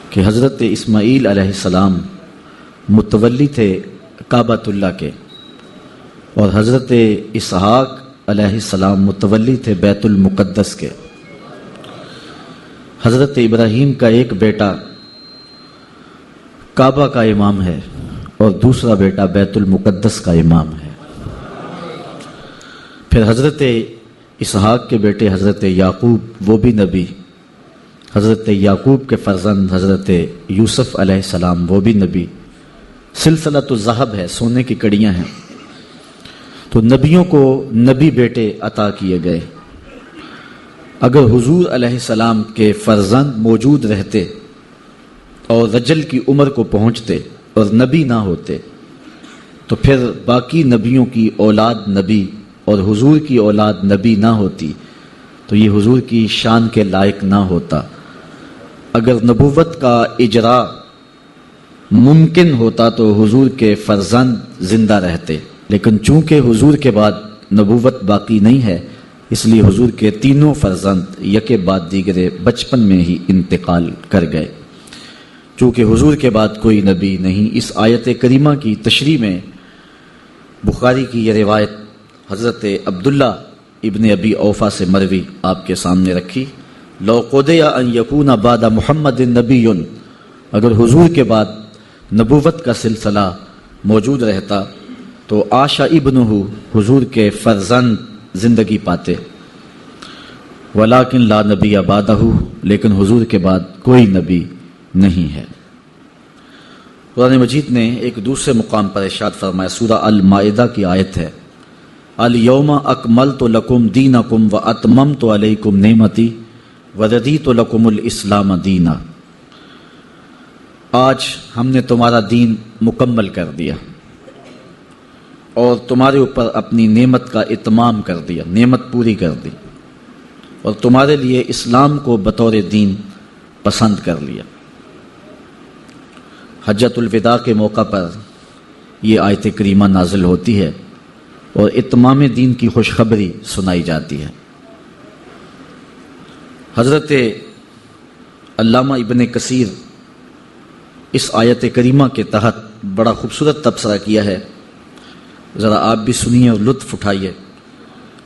کہ حضرت اسماعیل علیہ السلام متولی تھے کعبۃ اللہ کے، اور حضرت اسحاق علیہ السلام متولی تھے بیت المقدس کے۔ حضرت ابراہیم کا ایک بیٹا کعبہ کا امام ہے اور دوسرا بیٹا بیت المقدس کا امام ہے۔ پھر حضرت اسحاق کے بیٹے حضرت یعقوب وہ بھی نبی، حضرت یعقوب کے فرزند حضرت یوسف علیہ السلام وہ بھی نبی۔ سلسلۃ الذہب ہے، سونے کی کڑیاں ہیں۔ تو نبیوں کو نبی بیٹے عطا کیے گئے۔ اگر حضور علیہ السلام کے فرزند موجود رہتے اور رجل کی عمر کو پہنچتے اور نبی نہ ہوتے تو پھر باقی نبیوں کی اولاد نبی اور حضور کی اولاد نبی نہ ہوتی تو یہ حضور کی شان کے لائق نہ ہوتا۔ اگر نبوت کا اجرا ممکن ہوتا تو حضور کے فرزند زندہ رہتے، لیکن چونکہ حضور کے بعد نبوت باقی نہیں ہے، اس لیے حضور کے تینوں فرزند یکے بعد دیگرے بچپن میں ہی انتقال کر گئے۔ چونکہ حضور کے بعد کوئی نبی نہیں، اس آیت کریمہ کی تشریح میں بخاری کی یہ روایت حضرت عبداللہ ابن ابی اوفا سے مروی آپ کے سامنے رکھی۔ لو قضی ان یکون بعد محمد نبی، اگر حضور کے بعد نبوت کا سلسلہ موجود رہتا تو عاش ابنہ، حضور کے فرزند زندگی پاتے، ولیکن لا نبی بعدہ، لیکن حضور کے بعد کوئی نبی نہیں ہے۔ قرآن مجید نے ایک دوسرے مقام پر ارشاد فرمایا، سورہ المائدہ کی آیت ہے، الیوم اکملت لکم دینکم واتممت علیکم نعمتی ورضیت لکم الاسلام دینا۔ آج ہم نے تمہارا دین مکمل کر دیا اور تمہارے اوپر اپنی نعمت کا اتمام کر دیا، نعمت پوری کر دی، اور تمہارے لیے اسلام کو بطور دین پسند کر لیا۔ حجۃ الوداع کے موقع پر یہ آیت کریمہ نازل ہوتی ہے اور اتمام دین کی خوشخبری سنائی جاتی ہے۔ حضرت علامہ ابن کثیر اس آیت کریمہ کے تحت بڑا خوبصورت تبصرہ کیا ہے، ذرا آپ بھی سنیے اور لطف اٹھائیے۔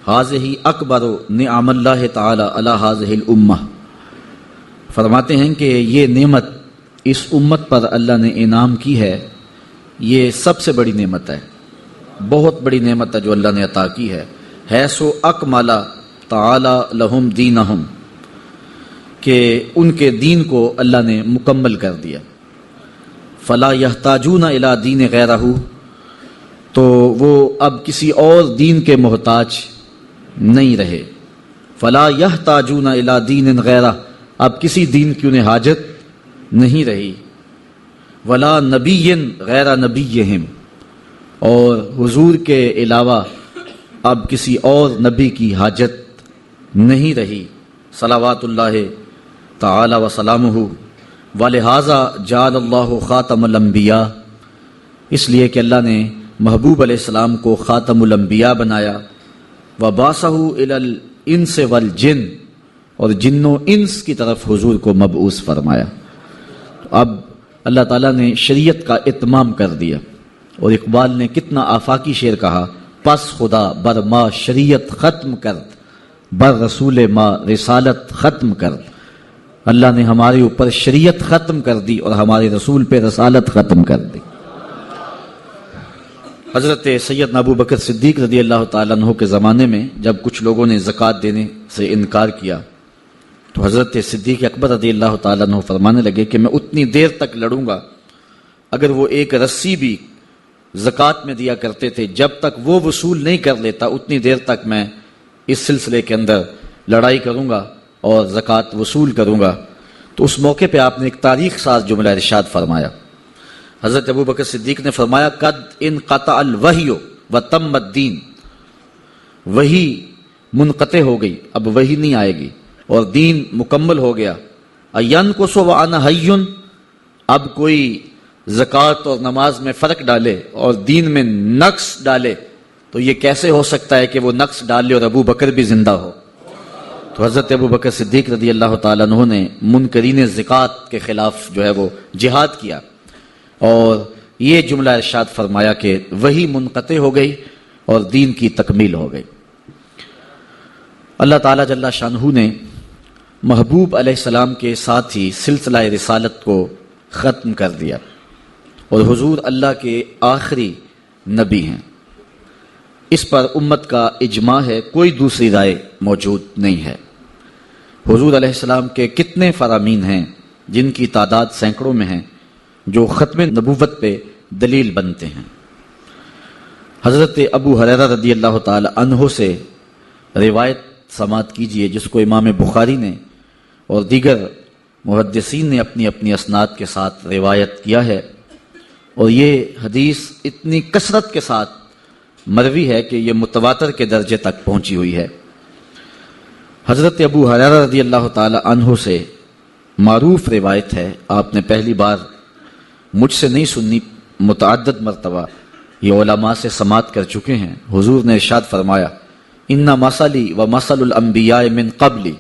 ھذہ اکبر نعم اللہ تعالی علی ھذہ الامہ، فرماتے ہیں کہ یہ نعمت اس امت پر اللہ نے انعام کی ہے، یہ سب سے بڑی نعمت ہے، بہت بڑی نعمت ہے جو اللہ نے عطا کی ہے۔ حیث اکمل تعالی لہم دینہم، کہ ان کے دین کو اللہ نے مکمل کر دیا۔ فلا یحتاجون الی دین غیرہ، تو وہ اب کسی اور دین کے محتاج نہیں رہے۔ فلا یحتاجون الی دین غیرہ، اب کسی دین کی انہیں حاجت نہیں رہی۔ ولا نبی غیر نبیہم، اور حضور کے علاوہ اب کسی اور نبی کی حاجت نہیں رہی، صلوات اللہ تعالی وسلامہ۔ ولہذا جعل اللہ خاتم الانبیاء، اس لیے کہ اللہ نے محبوب علیہ السلام کو خاتم الانبیاء بنایا۔ وبعثہ الی الانس والجن، اور جن و انس کی طرف حضور کو مبعوث فرمایا۔ اب اللہ تعالیٰ نے شریعت کا اتمام کر دیا، اور اقبال نے کتنا آفاقی شعر کہا، پس خدا بر ما شریعت ختم کرد، بر رسول ما رسالت ختم کرد۔ اللہ نے ہمارے اوپر شریعت ختم کر دی اور ہمارے رسول پہ رسالت ختم کر دی۔ حضرت سیدنا ابو بکر صدیق رضی اللہ تعالیٰ عنہ کے زمانے میں جب کچھ لوگوں نے زکوٰۃ دینے سے انکار کیا تو حضرت صدیق اکبر رضی اللہ تعالیٰ عنہ فرمانے لگے کہ میں اتنی دیر تک لڑوں گا، اگر وہ ایک رسی بھی زکوٰۃ میں دیا کرتے تھے، جب تک وہ وصول نہیں کر لیتا اتنی دیر تک میں اس سلسلے کے اندر لڑائی کروں گا اور زکوٰۃ وصول کروں گا۔ تو اس موقع پہ آپ نے ایک تاریخ ساز جملہ ارشاد فرمایا۔ حضرت ابو بکر صدیق نے فرمایا، قد انقطع الوحی وتم الدین، وحی منقطع ہو گئی، اب وحی نہیں آئے گی اور دین مکمل ہو گیا۔ اینقص وانا حی، اب کوئی زکوٰۃ اور نماز میں فرق ڈالے اور دین میں نقص ڈالے تو یہ کیسے ہو سکتا ہے کہ وہ نقص ڈالے اور ابو بکر بھی زندہ ہو؟ تو حضرت ابو بکر صدیق رضی اللہ تعالیٰ عنہ نے منکرین زکوٰۃ کے خلاف جو ہے وہ جہاد کیا، اور یہ جملہ ارشاد فرمایا کہ وہی منقطع ہو گئی اور دین کی تکمیل ہو گئی۔ اللہ تعالیٰ جل شانہ نے محبوب علیہ السلام کے ساتھ ہی سلسلہ رسالت کو ختم کر دیا، اور حضور اللہ کے آخری نبی ہیں۔ اس پر امت کا اجماع ہے، کوئی دوسری رائے موجود نہیں ہے۔ حضور علیہ السلام کے کتنے فرامین ہیں جن کی تعداد سینکڑوں میں ہیں، جو ختم نبوت پہ دلیل بنتے ہیں۔ حضرت ابو ہریرہ رضی اللہ تعالی عنہ سے روایت سماعت کیجئے، جس کو امام بخاری نے اور دیگر محدثین نے اپنی اپنی اسناد کے ساتھ روایت کیا ہے، اور یہ حدیث اتنی کثرت کے ساتھ مروی ہے کہ یہ متواتر کے درجے تک پہنچی ہوئی ہے۔ حضرت ابو ہریرہ رضی اللہ تعالی عنہ سے معروف روایت ہے، آپ نے پہلی بار مجھ سے نہیں سنی، متعدد مرتبہ یہ علماء سے سماعت کر چکے ہیں۔ حضور نے ارشاد فرمایا، ان مثلی و مثل الانبیاء من قبلی،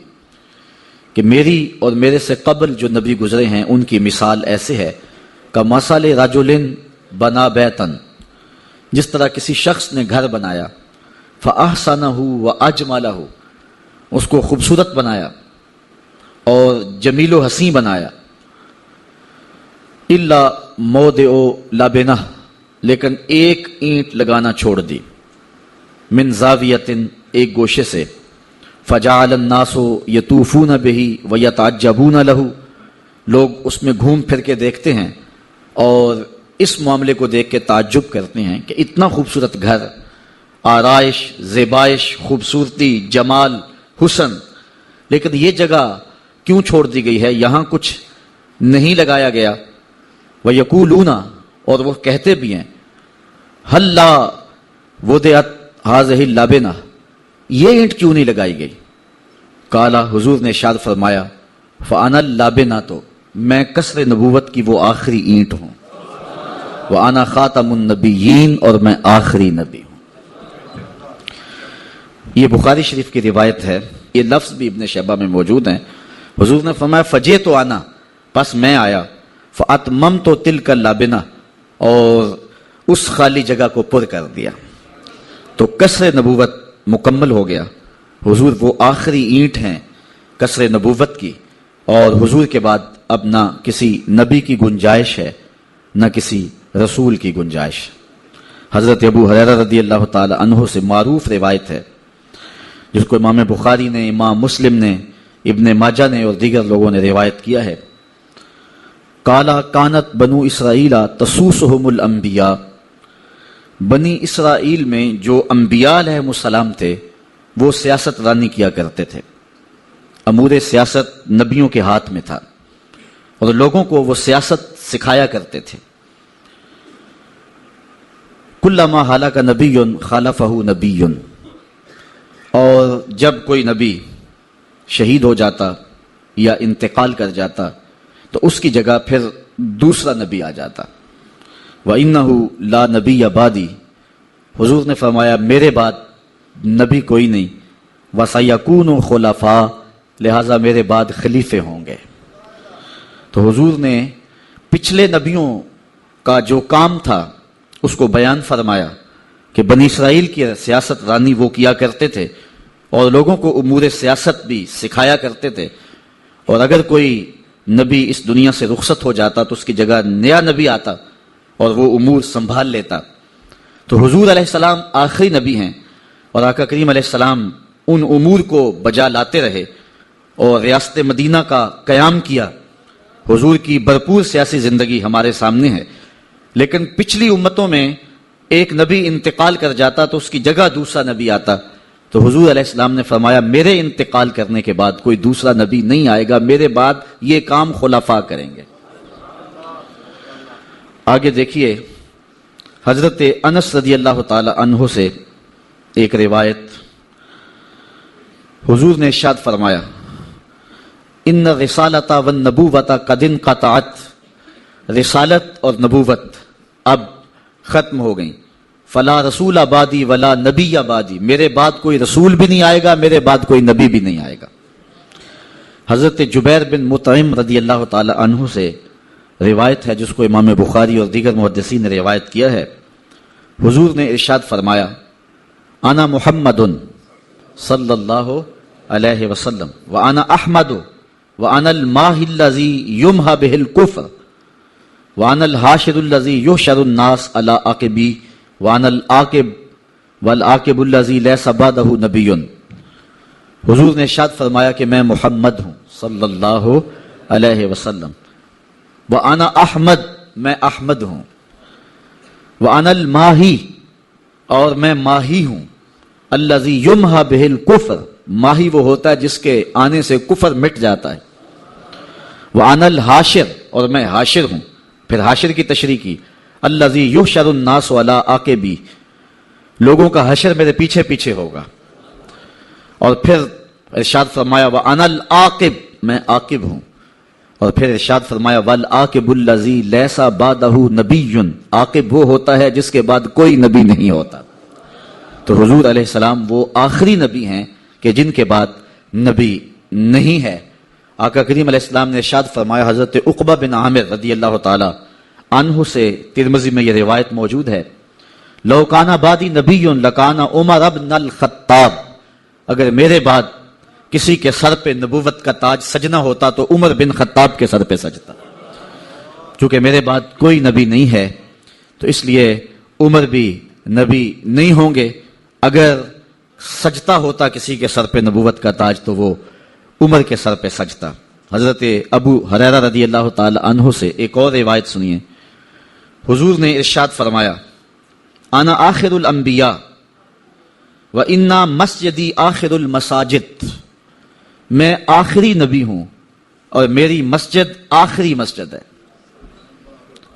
کہ میری اور میرے سے قبل جو نبی گزرے ہیں ان کی مثال ایسے ہے کمثل رجل بنا بیتن، جس طرح کسی شخص نے گھر بنایا، فاحسنہ واجملہ، اس کو خوبصورت بنایا اور جمیل و حسین بنایا، الا موضع لبنہ، لیکن ایک اینٹ لگانا چھوڑ دی، من زاویۃ، ایک گوشے سے، فجعل الناس یطوفون بہ ویتعجبون لہ، لوگ اس میں گھوم پھر کے دیکھتے ہیں اور اس معاملے کو دیکھ کے تعجب کرتے ہیں کہ اتنا خوبصورت گھر، آرائش، زیبائش، خوبصورتی، جمال، حسن، لیکن یہ جگہ کیوں چھوڑ دی گئی ہے، یہاں کچھ نہیں لگایا گیا۔ وَيَقُولُونَ، اور وہ کہتے بھی ہیں، ہَلَّا وُضِعَتْ هَذِهِ اللَّبِنَةُ، یہ اینٹ کیوں نہیں لگائی گئی؟ قال، حضور نے ارشاد فرمایا، فَأَنَا اللَّبِنَةُ، میں قصر نبوت کی وہ آخری اینٹ ہوں، وَأَنَا خَاتَمُ النَّبِيِّينَ، اور میں آخری نبی ہوں۔ یہ بخاری شریف کی روایت ہے، یہ لفظ بھی ابن شیبہ میں موجود ہیں۔ حضور نے فرمایا، فَجِئْتُ أَنَا، پس میں آیا، فَأَتْمَمْتُ تِلْكَ اللَّبِنَةَ، اور اس خالی جگہ کو پر کر دیا، تو قصر نبوت مکمل ہو گیا۔ حضور وہ آخری اینٹ ہیں قصر نبوت کی، اور حضور کے بعد اب نہ کسی نبی کی گنجائش ہے، نہ کسی رسول کی گنجائش۔ حضرت ابو ہریرہ رضی اللہ تعالی عنہ سے معروف روایت ہے، جس کو امام بخاری نے، امام مسلم نے، ابن ماجہ نے اور دیگر لوگوں نے روایت کیا ہے۔ قالا کانت بنو اسرائیل تسوسہم الانبیاء، بنی اسرائیل میں جو انبیاء علیہم السلام تھے وہ سیاست رانی کیا کرتے تھے، امور سیاست نبیوں کے ہاتھ میں تھا، اور لوگوں کو وہ سیاست سکھایا کرتے تھے۔ کلما ہلاک نبی خالفہ نبی، اور جب کوئی نبی شہید ہو جاتا یا انتقال کر جاتا تو اس کی جگہ پھر دوسرا نبی آ جاتا۔ وَإِنَّهُ لَا نَبِيَّ بَعْدِي، حضور نے فرمایا میرے بعد نبی کوئی نہیں، وَسَيَكُونُ خُلَفَاء، لہٰذا میرے بعد خلیفے ہوں گے۔ تو حضور نے پچھلے نبیوں کا جو کام تھا اس کو بیان فرمایا کہ بنی اسرائیل کی سیاست رانی وہ کیا کرتے تھے، اور لوگوں کو امور سیاست بھی سکھایا کرتے تھے، اور اگر کوئی نبی اس دنیا سے رخصت ہو جاتا تو اس کی جگہ نیا نبی آتا اور وہ امور سنبھال لیتا۔ تو حضور علیہ السلام آخری نبی ہیں، اور آقا کریم علیہ السلام ان امور کو بجا لاتے رہے اور ریاست مدینہ کا قیام کیا۔ حضور کی بھرپور سیاسی زندگی ہمارے سامنے ہے، لیکن پچھلی امتوں میں ایک نبی انتقال کر جاتا تو اس کی جگہ دوسرا نبی آتا، تو حضور علیہ السلام نے فرمایا میرے انتقال کرنے کے بعد کوئی دوسرا نبی نہیں آئے گا، میرے بعد یہ کام خلفاء کریں گے۔ آگے دیکھیے، حضرت انس رضی اللہ تعالی عنہ سے ایک روایت، حضور نے ارشاد فرمایا، ان الرسالۃ والنبوۃ قد انقطعت، رسالت اور نبوت اب ختم ہو گئیں، فلا رسول بعدی ولا نبی بعدی، میرے بعد کوئی رسول بھی نہیں آئے گا، میرے بعد کوئی نبی بھی نہیں آئے گا۔ حضرت جبیر بن مطعم رضی اللہ تعالی عنہ سے روایت ہے، جس کو امام بخاری اور دیگر محدثین نے روایت کیا ہے، حضور نے ارشاد فرمایا انا محمد صلی اللہ علیہ وسلم وانا احمد وانا الماحی الذی یمحى به الکفر وانا الحاشر الذی یحشر الناس علی عقبی وانا العاقب والعاقب الذی لیس بعدہ نبی۔ حضور نے ارشاد فرمایا کہ میں محمد ہوں صلی اللہ علیہ وسلم، وانا احمد، میں احمد ہوں، وانا الماحی، اور میں ماہی ہوں، الذی یمحى به الکفر، ماہی وہ ہوتا ہے جس کے آنے سے کفر مٹ جاتا ہے، وانا الحاشر، اور میں حاشر ہوں، پھر حاشر کی تشریح کی، الذی یحشر الناس علی عقبی، لوگوں کا حشر میرے پیچھے پیچھے ہوگا، اور پھر ارشاد فرمایا وانا العاقب، میں عاقب ہوں، اور پھر ارشاد فرمایا والعاقب الذی لیس بعدہ نبی، عاقب وہ ہوتا ہے جس کے بعد کوئی نبی نہیں ہوتا۔ تو حضور علیہ السلام وہ آخری نبی ہیں کہ جن کے بعد نبی نہیں ہے۔ آقا کریم علیہ السلام نے ارشاد فرمایا، حضرت عقبہ بن عامر رضی اللہ تعالی عنہ سے ترمذی میں یہ روایت موجود ہے، لو کان بعدی نبی لکان عمر بن الخطاب، اگر میرے بعد کسی کے سر پہ نبوت کا تاج سجنا ہوتا تو عمر بن خطاب کے سر پہ سجتا، چونکہ میرے بعد کوئی نبی نہیں ہے تو اس لیے عمر بھی نبی نہیں ہوں گے۔ اگر سجتا ہوتا کسی کے سر پہ نبوت کا تاج تو وہ عمر کے سر پہ سجتا۔ حضرت ابو ہریرہ رضی اللہ تعالی عنہ سے ایک اور روایت سنیے، حضور نے ارشاد فرمایا انا آخر الانبیاء وَإِنَّا مسجدی آخر المساجد، میں آخری نبی ہوں اور میری مسجد آخری مسجد ہے۔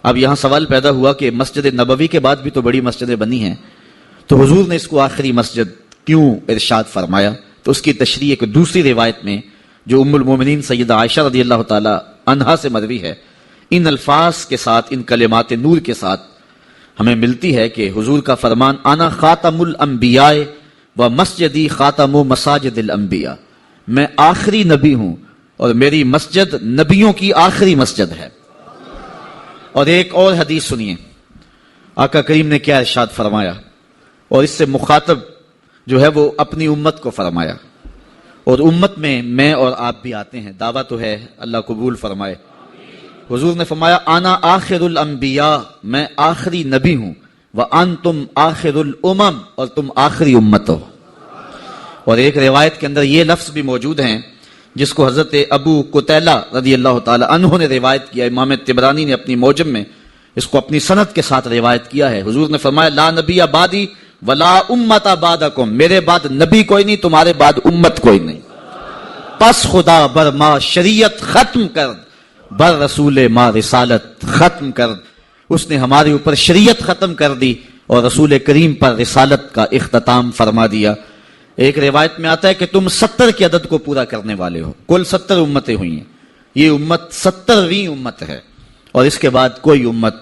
اب یہاں سوال پیدا ہوا کہ مسجد نبوی کے بعد بھی تو بڑی مسجدیں بنی ہیں، تو حضور نے اس کو آخری مسجد کیوں ارشاد فرمایا؟ تو اس کی تشریح ایک دوسری روایت میں جو ام المومنین سیدہ عائشہ رضی اللہ تعالی عنہا سے مروی ہے، ان الفاظ کے ساتھ، ان کلمات نور کے ساتھ ہمیں ملتی ہے کہ حضور کا فرمان انا خاتم الانبیاء و مسجدی خاتم و مساجد الانبیاء، میں آخری نبی ہوں اور میری مسجد نبیوں کی آخری مسجد ہے۔ اور ایک اور حدیث سنیے، آقا کریم نے کیا ارشاد فرمایا، اور اس سے مخاطب جو ہے وہ اپنی امت کو فرمایا، اور امت میں اور آپ بھی آتے ہیں، دعویٰ تو ہے، اللہ قبول فرمائے۔ حضور نے فرمایا انا آخر الانبیاء، میں آخری نبی ہوں، وانتم آخر الامم، اور تم آخری امت ہو۔ اور ایک روایت کے اندر یہ لفظ بھی موجود ہیں جس کو حضرت ابو قتیلہ رضی اللہ تعالی عنہ نے روایت کیا، امام طبرانی نے اپنی موجم میں اس کو اپنی سند کے ساتھ روایت کیا ہے۔ حضور نے فرمایا لا نبی بعدی ولا امت بعدکم، میرے بعد نبی کوئی نہیں، تمہارے بعد امت کوئی نہیں، پس خدا بر ما شریعت ختم کر، بر رسول ما رسالت ختم کر، اس نے ہمارے اوپر شریعت ختم کر دی اور رسول کریم پر رسالت کا اختتام فرما دیا۔ ایک روایت میں آتا ہے کہ تم 70 کی عدد کو پورا کرنے والے ہو، کل 70 امتیں ہوئی ہیں، یہ امت 70ویں امت ہے اور اس کے بعد کوئی امت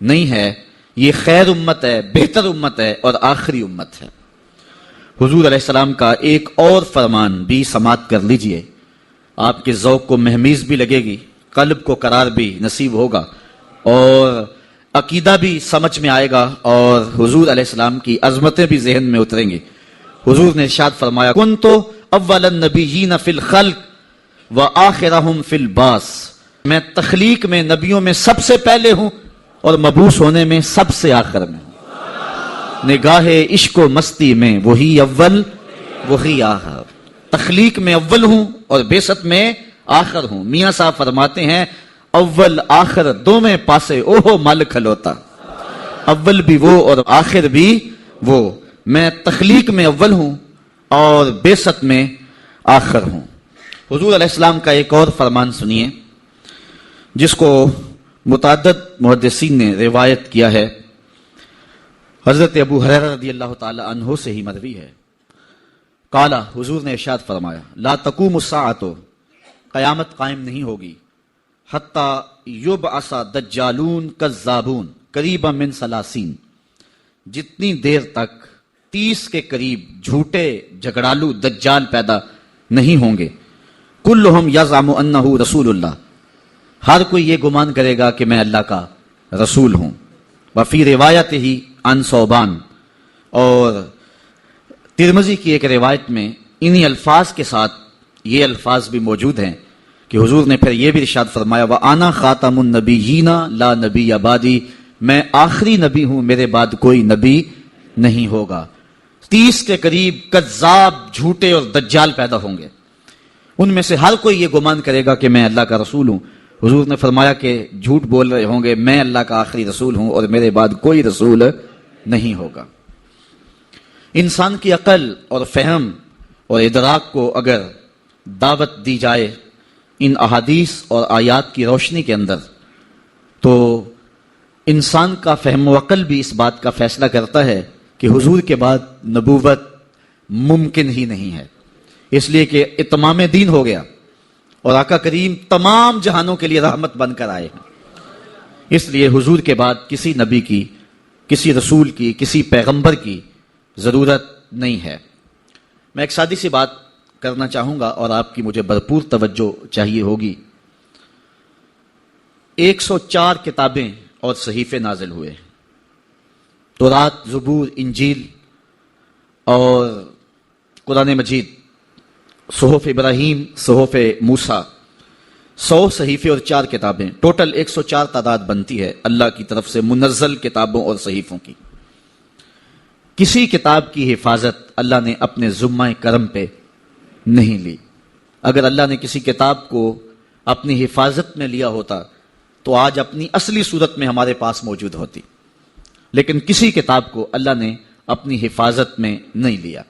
نہیں ہے، یہ خیر امت ہے، بہتر امت ہے اور آخری امت ہے۔ حضور علیہ السلام کا ایک اور فرمان بھی سماعت کر لیجئے، آپ کے ذوق کو مہمیز بھی لگے گی، قلب کو قرار بھی نصیب ہوگا اور عقیدہ بھی سمجھ میں آئے گا اور حضور علیہ السلام کی عظمتیں بھی ذہن میں اتریں گی۔ حضور نے ارشاد فرمایا کنتو اول النبیین فی الخلق وآخرہم فی البعث، میں تخلیق میں نبیوں میں سب سے پہلے ہوں اور مبعوث ہونے میں سب سے آخر میں ہوں۔ نگاہ عشق و مستی میں وہی اول وہی آخر، تخلیق میں اول ہوں اور بعثت میں آخر ہوں۔ میاں صاحب فرماتے ہیں اول آخر دو میں پاسے اوہو مال کھلوتا، اول بھی وہ اور آخر بھی وہ، میں تخلیق میں اول ہوں اور بعثت میں آخر ہوں۔ حضور علیہ السلام کا ایک اور فرمان سنیے جس کو متعدد محدثین نے روایت کیا ہے، حضرت ابو ہریرہ رضی اللہ تعالی عنہ سے ہی مروی ہے، قال، حضور نے ارشاد فرمایا لا تقوم الساعۃ، قیامت قائم نہیں ہوگی، حتی یبعث دجالون کذابون قریبا من 30، جتنی دیر تک 30 کے قریب جھوٹے جھگڑالو دجال پیدا نہیں ہوں گے، کلہم یزعم انہ رسول اللہ، ہر کوئی یہ گمان کرے گا کہ میں اللہ کا رسول ہوں. وفی روایت ہی عن ثوبان، اور ترمذی کی ایک روایت میں انہی الفاظ کے ساتھ یہ الفاظ بھی موجود ہیں کہ حضور نے پھر یہ بھی ارشاد فرمایا وَأَنَا خَاتَمُ النَّبِيِّينَ لَا نَبِيَّ بَعْدِي، میں آخری نبی ہوں، میرے بعد کوئی نبی نہیں ہوگا. 30 کے قریب کذاب، جھوٹے اور دجال پیدا ہوں گے. ان میں سے ہر کوئی یہ گمان کرے گا کہ میں اللہ کا رسول ہوں. حضور نے فرمایا کہ جھوٹ بول رہے ہوں گے، میں اللہ کا آخری رسول ہوں اور میرے بعد کوئی رسول نہیں ہوگا. انسان کی عقل اور فہم اور ادراک کو اگر دعوت دی جائے ان احادیث اور آیات کی روشنی کے اندر، تو انسان کا فہم و عقل بھی اس بات کا فیصلہ کرتا ہے کہ حضور کے بعد نبوت ممکن ہی نہیں ہے، اس لیے کہ اتمام دین ہو گیا اور آقا کریم تمام جہانوں کے لیے رحمت بن کر آئے ہیں. اس لیے حضور کے بعد کسی نبی کی، کسی رسول کی، کسی پیغمبر کی ضرورت نہیں ہے. میں ایک سادی سی بات کرنا چاہوں گا اور آپ کی مجھے بھرپور توجہ چاہیے ہوگی. 104 کتابیں اور صحیفے نازل ہوئے، تورات، زبور، انجیل اور قرآن مجید، صحف ابراہیم، صحف موسیٰ، 100 صحیفے اور 4 کتابیں، ٹوٹل 104 تعداد بنتی ہے اللہ کی طرف سے منزل کتابوں اور صحیفوں کی. کسی کتاب کی حفاظت اللہ نے اپنے ذمہ کرم پہ نہیں لی. اگر اللہ نے کسی کتاب کو اپنی حفاظت میں لیا ہوتا تو آج اپنی اصلی صورت میں ہمارے پاس موجود ہوتی، لیکن کسی کتاب کو اللہ نے اپنی حفاظت میں نہیں لیا.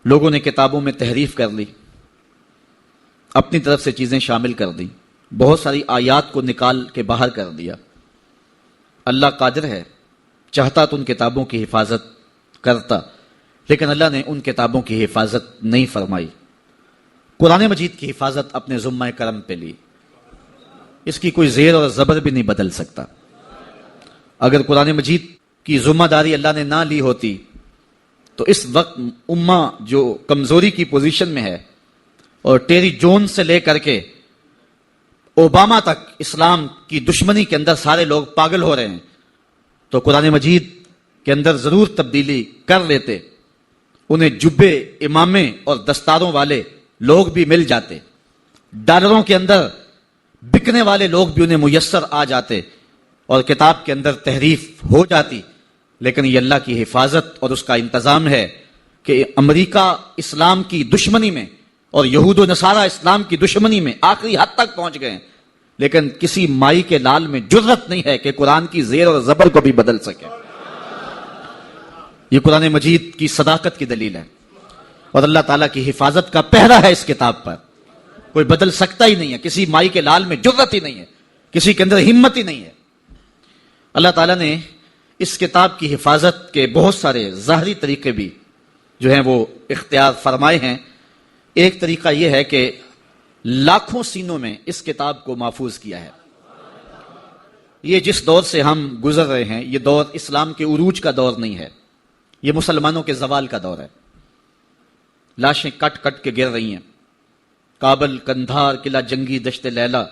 لوگوں نے کتابوں میں تحریف کر لی، اپنی طرف سے چیزیں شامل کر دی، بہت ساری آیات کو نکال کے باہر کر دیا. اللہ قادر ہے، چاہتا تو ان کتابوں کی حفاظت کرتا، لیکن اللہ نے ان کتابوں کی حفاظت نہیں فرمائی. قرآن مجید کی حفاظت اپنے ذمہ کرم پہ لی، اس کی کوئی زیر اور زبر بھی نہیں بدل سکتا. اگر قرآن مجید کی ذمہ داری اللہ نے نہ لی ہوتی تو اس وقت امہ جو کمزوری کی پوزیشن میں ہے اور ٹیری جونز سے لے کر کے اوباما تک اسلام کی دشمنی کے اندر سارے لوگ پاگل ہو رہے ہیں، تو قرآن مجید کے اندر ضرور تبدیلی کر لیتے. انہیں جبے، امامے اور دستاروں والے لوگ بھی مل جاتے، ڈالروں کے اندر بکنے والے لوگ بھی انہیں میسر آ جاتے اور کتاب کے اندر تحریف ہو جاتی. لیکن یہ اللہ کی حفاظت اور اس کا انتظام ہے کہ امریکہ اسلام کی دشمنی میں اور یہود و نصارہ اسلام کی دشمنی میں آخری حد تک پہنچ گئے، لیکن کسی مائی کے لال میں جرت نہیں ہے کہ قرآن کی زیر اور زبر کو بھی بدل سکے. یہ قرآن مجید کی صداقت کی دلیل ہے اور اللہ تعالیٰ کی حفاظت کا پہرا ہے اس کتاب پر. کوئی بدل سکتا ہی نہیں ہے، کسی مائی کے لال میں جرت ہی نہیں ہے، کسی کے اندر ہمت ہی نہیں ہے. اللہ تعالیٰ نے اس کتاب کی حفاظت کے بہت سارے ظاہری طریقے بھی جو ہیں وہ اختیار فرمائے ہیں. ایک طریقہ یہ ہے کہ لاکھوں سینوں میں اس کتاب کو محفوظ کیا ہے. یہ جس دور سے ہم گزر رہے ہیں، یہ دور اسلام کے عروج کا دور نہیں ہے، یہ مسلمانوں کے زوال کا دور ہے. لاشیں کٹ کٹ کے گر رہی ہیں. کابل، کندھار، قلعہ جنگی، دشت لیلا،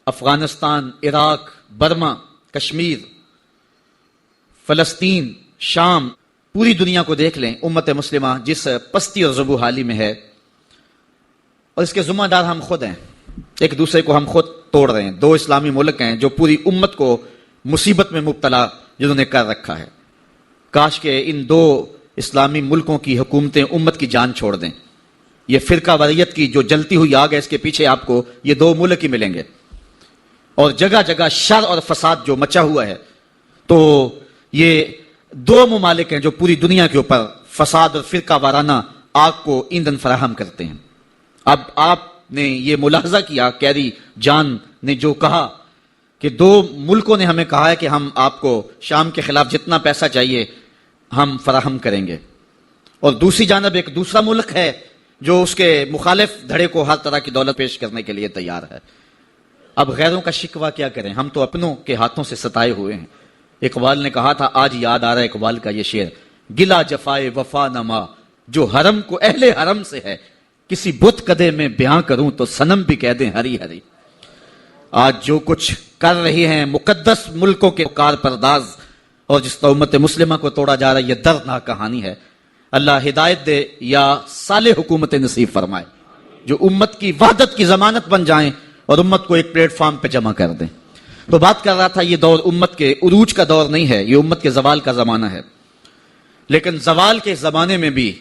افغانستان، عراق، برما، کشمیر، فلسطین، شام، پوری دنیا کو دیکھ لیں. امت مسلمہ جس پستی اور ذبح حالی میں ہے، اور اس کے ذمہ دار ہم خود ہیں. ایک دوسرے کو ہم خود توڑ رہے ہیں. 2 اسلامی ملک ہیں جو پوری امت کو مصیبت میں مبتلا جنہوں نے کر رکھا ہے. کاش کہ ان 2 اسلامی ملکوں کی حکومتیں امت کی جان چھوڑ دیں. یہ فرقہ واریت کی جو جلتی ہوئی آگ ہے، اس کے پیچھے آپ کو یہ 2 ملک ہی ملیں گے. اور جگہ جگہ شر اور فساد جو مچا ہوا ہے، تو یہ 2 ممالک ہیں جو پوری دنیا کے اوپر فساد اور فرقہ وارانہ آگ کو ایندھن فراہم کرتے ہیں. اب آپ نے یہ ملاحظہ کیا، کیری جان نے جو کہا کہ 2 ملکوں نے ہمیں کہا ہے کہ ہم آپ کو شام کے خلاف جتنا پیسہ چاہیے ہم فراہم کریں گے، اور دوسری جانب ایک دوسرا ملک ہے جو اس کے مخالف دھڑے کو ہر طرح کی دولت پیش کرنے کے لیے تیار ہے. اب غیروں کا شکوہ کیا کریں، ہم تو اپنوں کے ہاتھوں سے ستائے ہوئے ہیں. اقبال نے کہا تھا، آج یاد آ رہا ہے اقبال کا یہ شعر، گلا جفائے وفا نما جو حرم کو اہل حرم سے ہے، کسی بت کدے میں بیاں کروں تو صنم بھی کہہ دیں ہری ہری۔ آج جو کچھ کر رہی ہیں مقدس ملکوں کے کار پرداز اور جس طرح امت مسلمہ کو توڑا جا رہا ہے، یہ دردناک کہانی ہے۔ اللہ ہدایت دے یا صالح حکومت نصیب فرمائے جو امت کی وحدت کی ضمانت بن جائیں اور امت کو ایک پلیٹ فارم پہ جمع کر دیں۔ تو بات کر رہا تھا یہ دور امت کے عروج کا دور نہیں ہے، یہ امت کے زوال کا زمانہ ہے، لیکن زوال کے زمانے میں بھی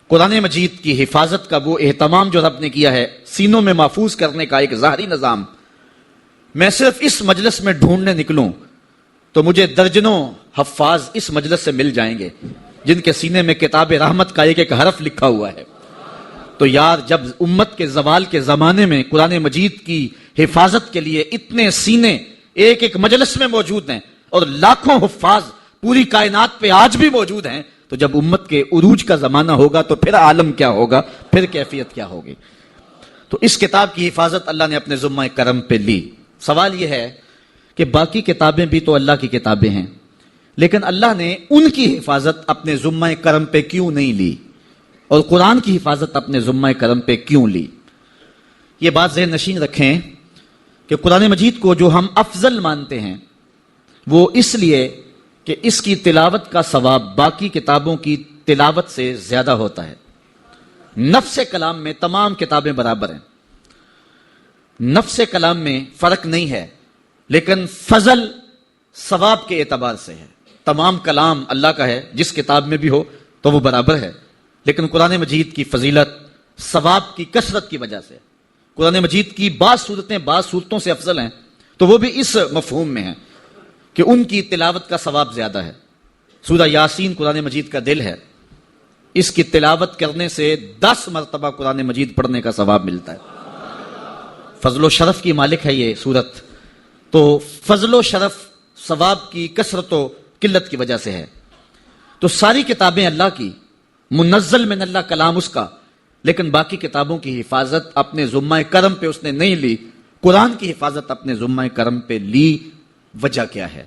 قرآن مجید کی حفاظت کا وہ اہتمام جو رب نے کیا ہے، سینوں میں محفوظ کرنے کا ایک ظاہری نظام، میں صرف اس مجلس میں ڈھونڈنے نکلوں تو مجھے درجنوں حفاظ اس مجلس سے مل جائیں گے جن کے سینے میں کتاب رحمت کا ایک ایک حرف لکھا ہوا ہے۔ تو یار جب امت کے زوال کے زمانے میں قرآن مجید کی حفاظت کے لیے اتنے سینے ایک ایک مجلس میں موجود ہیں اور لاکھوں حفاظ پوری کائنات پہ آج بھی موجود ہیں، تو جب امت کے عروج کا زمانہ ہوگا تو پھر عالم کیا ہوگا، پھر کیفیت کیا ہوگی۔ تو اس کتاب کی حفاظت اللہ نے اپنے ذمہ کرم پہ لی۔ سوال یہ ہے کہ باقی کتابیں بھی تو اللہ کی کتابیں ہیں، لیکن اللہ نے ان کی حفاظت اپنے ذمہ کرم پہ کیوں نہیں لی اور قرآن کی حفاظت اپنے ذمہ کرم پہ کیوں لی؟ یہ بات ذہن نشین رکھیں کہ قرآن مجید کو جو ہم افضل مانتے ہیں وہ اس لیے کہ اس کی تلاوت کا ثواب باقی کتابوں کی تلاوت سے زیادہ ہوتا ہے۔ نفس کلام میں تمام کتابیں برابر ہیں، نفس کلام میں فرق نہیں ہے، لیکن فضل ثواب کے اعتبار سے ہے۔ تمام کلام اللہ کا ہے، جس کتاب میں بھی ہو تو وہ برابر ہے، لیکن قرآن مجید کی فضیلت ثواب کی کثرت کی وجہ سے، قرآن مجید کی بعض صورتیں بعض صورتوں سے افضل ہیں تو وہ بھی اس مفہوم میں ہیں کہ ان کی تلاوت کا ثواب زیادہ ہے۔ سورہ یاسین قرآن مجید کا دل ہے، اس کی تلاوت کرنے سے 10 مرتبہ قرآن مجید پڑھنے کا ثواب ملتا ہے۔ فضل و شرف کی مالک ہے یہ سورت، تو فضل و شرف ثواب کی کثرت و قلت کی وجہ سے ہے۔ تو ساری کتابیں اللہ کی، منزل من اللہ کلام اس کا، لیکن باقی کتابوں کی حفاظت اپنے ذمہ کرم پہ اس نے نہیں لی، قرآن کی حفاظت اپنے ذمہ کرم پہ لی۔ وجہ کیا ہے؟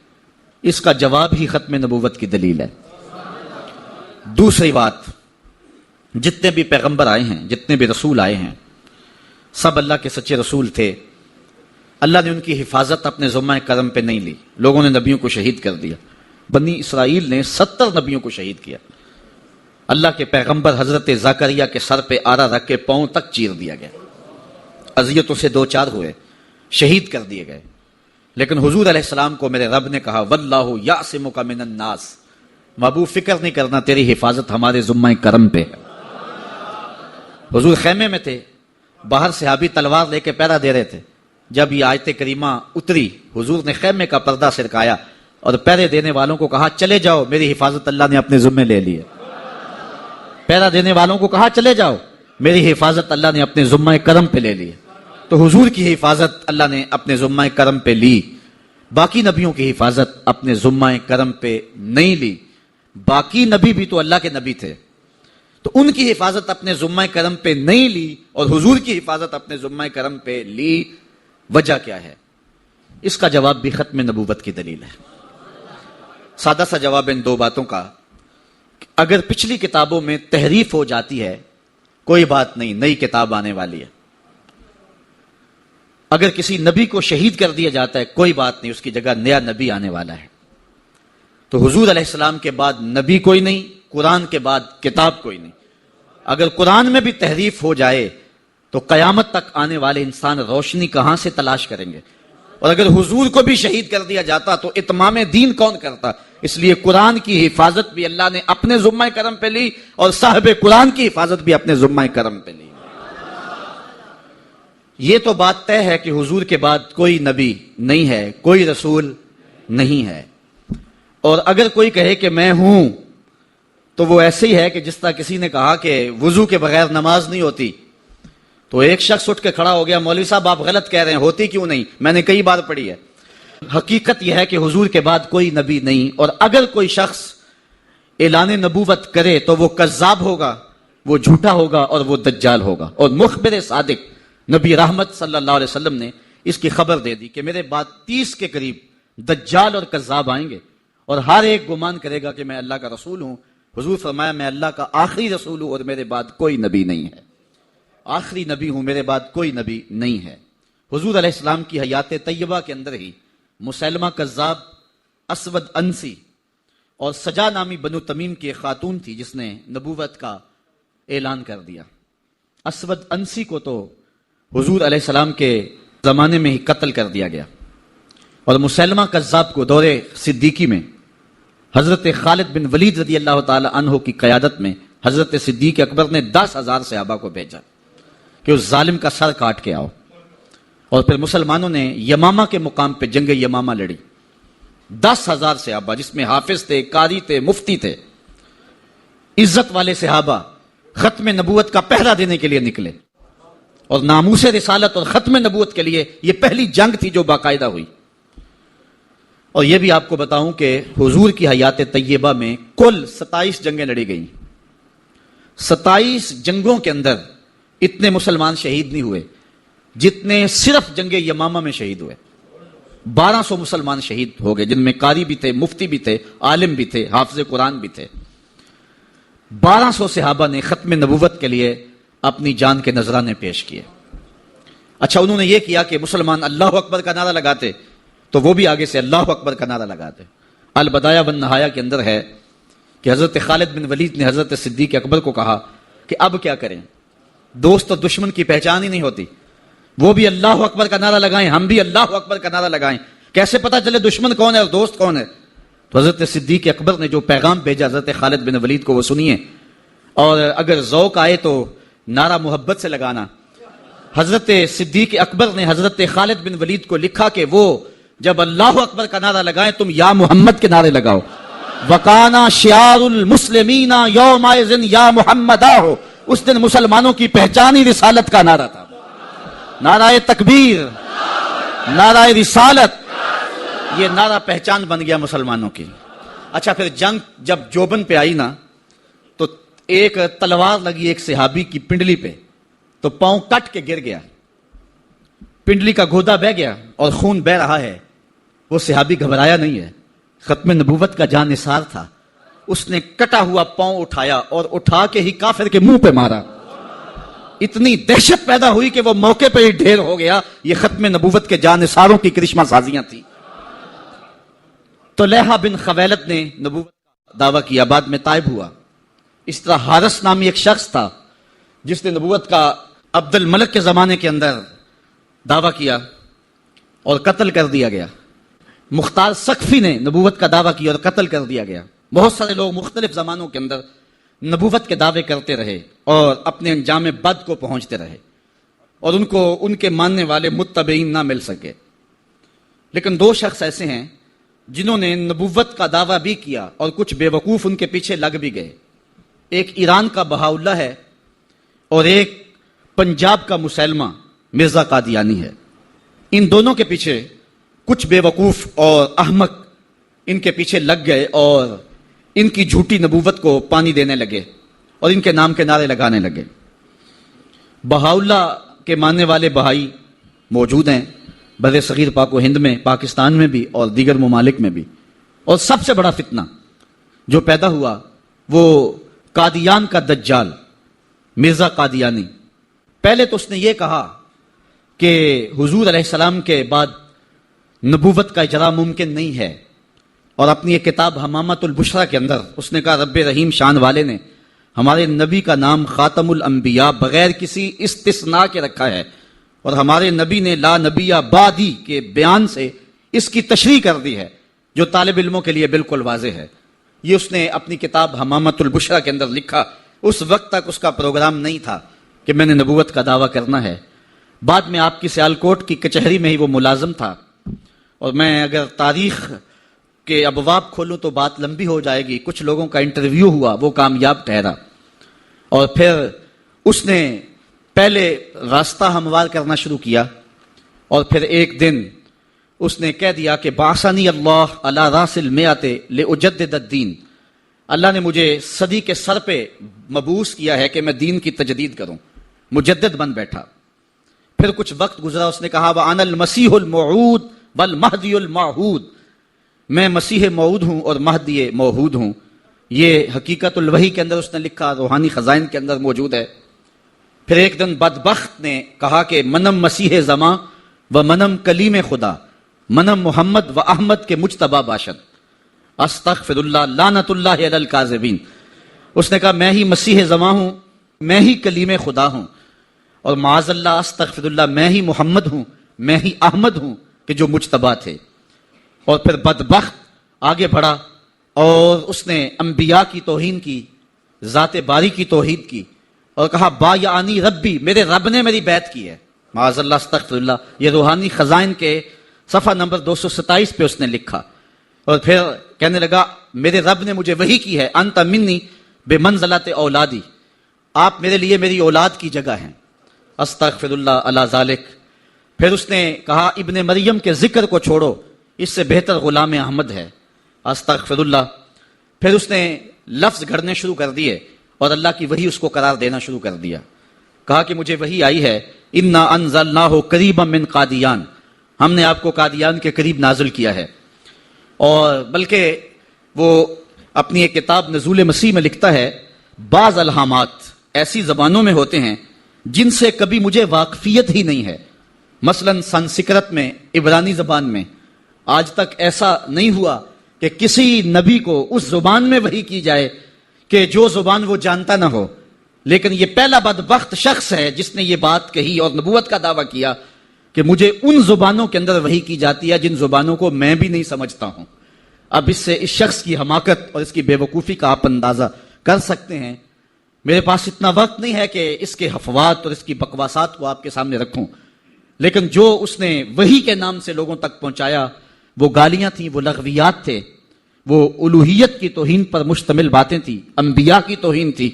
اس کا جواب ہی ختم نبوت کی دلیل ہے۔ دوسری بات، جتنے بھی پیغمبر آئے ہیں، جتنے بھی رسول آئے ہیں، سب اللہ کے سچے رسول تھے۔ اللہ نے ان کی حفاظت اپنے ذمہ کرم پہ نہیں لی، لوگوں نے نبیوں کو شہید کر دیا۔ بنی اسرائیل نے 70 نبیوں کو شہید کیا۔ اللہ کے پیغمبر حضرت زکریا کے سر پہ آرا رکھ کے پاؤں تک چیر دیا گیا، اذیتوں سے دو چار ہوئے، شہید کر دیے گئے۔ لیکن حضور علیہ السلام کو میرے رب نے کہا واللہ یعصمک من الناس، محبوب فکر نہیں کرنا، تیری حفاظت ہمارے ذمہ کرم پہ ہے۔ حضور خیمے میں تھے، باہر صحابی تلوار لے کے پہرا دے رہے تھے۔ جب یہ آیت کریمہ اتری، حضور نے خیمے کا پردہ سرکایا اور پہرے دینے والوں کو کہا چلے جاؤ، میری حفاظت اللہ نے اپنے ذمہ لے لی ہے۔ پہرا دینے والوں کو کہا چلے جاؤ، میری حفاظت اللہ نے اپنے ذمہ کرم پہ لے لی ہے۔ تو حضور کی حفاظت اللہ نے اپنے ذمہ کرم پہ لی، باقی نبیوں کی حفاظت اپنے ذمہ کرم پہ نہیں لی۔ باقی نبی بھی تو اللہ کے نبی تھے، تو ان کی حفاظت اپنے ذمہ کرم پہ نہیں لی اور حضور کی حفاظت اپنے ذمہ کرم پہ لی۔ وجہ کیا ہے؟ اس کا جواب بھی ختم نبوت کی دلیل ہے۔ سادہ سا جواب ان دو باتوں کا، اگر پچھلی کتابوں میں تحریف ہو جاتی ہے کوئی بات نہیں، نئی کتاب آنے والی ہے۔ اگر کسی نبی کو شہید کر دیا جاتا ہے کوئی بات نہیں، اس کی جگہ نیا نبی آنے والا ہے۔ تو حضور علیہ السلام کے بعد نبی کوئی نہیں، قرآن کے بعد کتاب کوئی نہیں۔ اگر قرآن میں بھی تحریف ہو جائے تو قیامت تک آنے والے انسان روشنی کہاں سے تلاش کریں گے؟ اور اگر حضور کو بھی شہید کر دیا جاتا تو اتمام دین کون کرتا؟ اس لیے قرآن کی حفاظت بھی اللہ نے اپنے ذمہ کرم پہ لی اور صاحب قرآن کی حفاظت بھی اپنے ذمہ کرم پہ لی۔ یہ تو بات طے ہے کہ حضور کے بعد کوئی نبی نہیں ہے، کوئی رسول نہیں ہے۔ اور اگر کوئی کہے کہ میں ہوں تو وہ ایسے ہی ہے کہ جس طرح کسی نے کہا کہ وضو کے بغیر نماز نہیں ہوتی، تو ایک شخص اٹھ کے کھڑا ہو گیا، مولوی صاحب آپ غلط کہہ رہے ہیں، ہوتی کیوں نہیں؟ میں نے کئی بار پڑھی ہے۔ حقیقت یہ ہے کہ حضور کے بعد کوئی نبی نہیں، اور اگر کوئی شخص اعلان نبوت کرے تو وہ کذاب ہوگا، وہ جھوٹا ہوگا اور وہ دجال ہوگا۔ اور مخبر صادق نبی رحمت صلی اللہ علیہ وسلم نے اس کی خبر دے دی کہ میرے بعد 30 کے قریب دجال اور کذاب آئیں گے، اور ہر ایک گمان کرے گا کہ میں اللہ کا رسول ہوں۔ حضور فرمایا میں اللہ کا آخری رسول ہوں اور میرے بعد کوئی نبی نہیں ہے۔ آخری نبی ہوں، میرے بعد کوئی نبی نہیں ہے۔ حضور علیہ السلام کی حیات طیبہ کے اندر ہی مسیلمہ کذاب، اسود انسی اور سجا نامی بنو تمیم کی ایک خاتون تھی جس نے نبوت کا اعلان کر دیا۔ اسود انسی کو تو حضور علیہ السلام کے زمانے میں ہی قتل کر دیا گیا، اور مسیلمہ کذاب کو دور صدیقی میں حضرت خالد بن ولید رضی اللہ تعالی عنہ کی قیادت میں حضرت صدیق اکبر نے 10,000 صحابہ کو بھیجا کہ اس ظالم کا سر کاٹ کے آؤ، اور پھر مسلمانوں نے یمامہ کے مقام پہ جنگ یمامہ لڑی۔ 10,000 صحابہ جس میں حافظ تھے، قاری تھے، مفتی تھے، عزت والے صحابہ ختم نبوت کا پہرا دینے کے لیے نکلے، اور ناموس رسالت اور ختم نبوت کے لیے یہ پہلی جنگ تھی جو باقاعدہ ہوئی۔ اور یہ بھی آپ کو بتاؤں کہ حضور کی حیات طیبہ میں کل 27 جنگیں لڑی گئیں۔ 27 جنگوں کے اندر اتنے مسلمان شہید نہیں ہوئے جتنے صرف جنگ یمامہ میں شہید ہوئے۔ 1200 مسلمان شہید ہو گئے، جن میں قاری بھی تھے، مفتی بھی تھے، عالم بھی تھے، حافظ قرآن بھی تھے۔ 1200 صحابہ نے ختم نبوت کے لیے اپنی جان کے نذرانے پیش کیے۔ اچھا، انہوں نے یہ کیا کہ مسلمان اللہ اکبر کا نعرہ لگاتے تو وہ بھی آگے سے اللہ اکبر کا نعرہ لگاتے۔ البدایہ والنہایہ کے اندر ہے کہ حضرت خالد بن ولید نے حضرت صدیق اکبر کو کہا کہ اب کیا کریں، دوست اور دشمن کی پہچان ہی نہیں ہوتی، وہ بھی اللہ اکبر کا نعرہ لگائیں، ہم بھی اللہ اکبر کا نعرہ لگائیں، کیسے پتہ چلے دشمن کون ہے اور دوست کون ہے؟ تو حضرت صدیق اکبر نے جو پیغام بھیجا حضرت خالد بن ولید کو وہ سنیے، اور اگر ذوق آئے تو نعرہ محبت سے لگانا۔ حضرت صدیق اکبر نے حضرت خالد بن ولید کو لکھا کہ وہ جب اللہ اکبر کا نعرہ لگائیں تم یا محمد کے نعرے لگاؤ۔ وَقَانَا شِعَارُ الْمُسْلِمِينَ يَوْمَئِذٍ يَا مُحَمَّدَا ہو، اس دن مسلمانوں کی پہچان ہی رسالت کا نعرہ تھا۔ نعرہ تکبیر، نعرہ رسالت، یہ نعرہ پہچان بن گیا مسلمانوں کی۔ اچھا، پھر جنگ جب جوبن پہ آئی نا تو ایک تلوار لگی ایک صحابی کی پنڈلی پہ، تو پاؤں کٹ کے گر گیا، پنڈلی کا گودا بہ گیا اور خون بہ رہا ہے۔ وہ صحابی گھبرایا نہیں ہے، ختم نبوت کا جان نثار تھا، اس نے کٹا ہوا پاؤں اٹھایا اور اٹھا کے ہی کافر کے منہ پہ مارا۔ اتنی دہشت پیدا ہوئی کہ وہ موقع پہ ہی ڈھیر ہو گیا۔ یہ ختم نبوت کے جان نثاروں کی کرشمہ سازیاں تھیں۔ طلحہ بن خویلد نے نبوت کا دعویٰ کیا، بعد میں تائب ہوا۔ اس طرح حارث نامی ایک شخص تھا جس نے نبوت کا عبد الملک کے زمانے کے اندر دعویٰ کیا اور قتل کر دیا گیا۔ مختار ثقفی نے نبوت کا دعویٰ کیا اور قتل کر دیا گیا۔ بہت سارے لوگ مختلف زمانوں کے اندر نبوت کے دعوے کرتے رہے اور اپنے انجام بد کو پہنچتے رہے، اور ان کو ان کے ماننے والے متبعین نہ مل سکے۔ لیکن 2 شخص ایسے ہیں جنہوں نے نبوت کا دعویٰ بھی کیا اور کچھ بے وقوف ان کے پیچھے لگ بھی گئے۔ ایک ایران کا بہاءاللہ ہے اور ایک پنجاب کا مسیلمہ مرزا قادیانی ہے۔ ان دونوں کے پیچھے کچھ بے وقوف اور احمق ان کے پیچھے لگ گئے اور ان کی جھوٹی نبوت کو پانی دینے لگے اور ان کے نام کے نعرے لگانے لگے۔ بہاءاللہ کے ماننے والے بہائی موجود ہیں بر صغیر پاک و ہند میں، پاکستان میں بھی اور دیگر ممالک میں بھی۔ اور سب سے بڑا فتنہ جو پیدا ہوا وہ قادیان کا دجال مرزا قادیانی۔ پہلے تو اس نے یہ کہا کہ حضور علیہ السلام کے بعد نبوت کا اجرا ممکن نہیں ہے، اور اپنی ایک کتاب حمامۃ البشرا کے اندر اس نے کہا رب رحیم شان والے نے ہمارے نبی کا نام خاتم الانبیاء بغیر کسی استثناء کے رکھا ہے، اور ہمارے نبی نے لا نبی بعدی کے بیان سے اس کی تشریح کر دی ہے جو طالب علموں کے لیے بالکل واضح ہے۔ یہ اس نے اپنی کتاب حمامۃ البشرا کے اندر لکھا۔ اس وقت تک اس کا پروگرام نہیں تھا کہ میں نے نبوت کا دعویٰ کرنا ہے۔ بعد میں آپ کی سیالکوٹ کی کچہری میں ہی وہ ملازم تھا، اور میں اگر تاریخ کے ابواب کھولوں تو بات لمبی ہو جائے گی۔ کچھ لوگوں کا انٹرویو ہوا، وہ کامیاب ٹھہرا، اور پھر اس نے پہلے راستہ ہموار کرنا شروع کیا، اور پھر ایک دن اس نے کہہ دیا کہ بعثنی اللہ علی راس المئۃ لاجدد الدین، اللہ نے مجھے صدی کے سر پہ مبعوث کیا ہے کہ میں دین کی تجدید کروں۔ مجدد بن بیٹھا۔ پھر کچھ وقت گزرا، اس نے کہا وَأَنَا الْمَسِيحُ الْمَوْعُودُ وَالْمَهْدِيُ الْمَوْعُودُ، میں مسیح موعود ہوں اور مہدی موعود ہوں۔ یہ حقیقت الوحی کے اندر اس نے لکھا، روحانی خزائن کے اندر موجود ہے۔ پھر ایک دن بدبخت نے کہا کہ منم مسیح زماں و منم کلیم خدا، منم محمد و احمد کے مجتبی باشد، استغفر اللہ لعنت اللہ علی الکاذبین۔ اس نے کہا میں ہی مسیح زماں ہوں، میں ہی کلیم خدا ہوں، اور معاذ اللہ استغفر اللہ میں ہی محمد ہوں، میں ہی احمد ہوں کہ جو مجتبی تھے۔ اور پھر بدبخت آگے بڑھا اور اس نے انبیاء کی توہین کی، ذات باری کی توحید کی، اور کہا بایعنی ربی، میرے رب نے میری بیعت کی ہے، معاذ اللہ استغفر اللہ۔ یہ روحانی خزائن کے صفحہ نمبر 227 پہ اس نے لکھا، اور پھر کہنے لگا میرے رب نے مجھے وحی کی ہے، انت منی بے منزلت اولادی، آپ میرے لیے میری اولاد کی جگہ ہیں، استغفر اللہ علی ذالک۔ پھر اس نے کہا ابن مریم کے ذکر کو چھوڑو، اس سے بہتر غلام احمد ہے، استغفر اللہ۔ پھر اس نے لفظ گھڑنے شروع کر دیے اور اللہ کی وحی اس کو قرار دینا شروع کر دیا، کہا کہ مجھے وحی آئی ہے انا انزلناہ قریبا من قادیان، ہم نے آپ کو قادیان کے قریب نازل کیا ہے۔ اور بلکہ وہ اپنی ایک کتاب نزول مسیح میں لکھتا ہے بعض الہامات ایسی زبانوں میں ہوتے ہیں جن سے کبھی مجھے واقفیت ہی نہیں ہے، مثلا سنسکرت میں، عبرانی زبان میں آج تک ایسا نہیں ہوا کہ کسی نبی کو اس زبان میں وحی کی جائے کہ جو زبان وہ جانتا نہ ہو، لیکن یہ پہلا بدبخت شخص ہے جس نے یہ بات کہی اور نبوت کا دعویٰ کیا کہ مجھے ان زبانوں کے اندر وحی کی جاتی ہے جن زبانوں کو میں بھی نہیں سمجھتا ہوں۔ اب اس سے اس شخص کی حماقت اور اس کی بے وقوفی کا آپ اندازہ کر سکتے ہیں۔ میرے پاس اتنا وقت نہیں ہے کہ اس کے حفوات اور اس کی بکواسات کو آپ کے سامنے رکھوں، لیکن جو اس نے وحی کے نام سے لوگوں تک پہنچایا وہ گالیاں تھیں، وہ لغویات تھے، وہ الوہیت کی توہین پر مشتمل باتیں تھیں، انبیاء کی توہین تھی،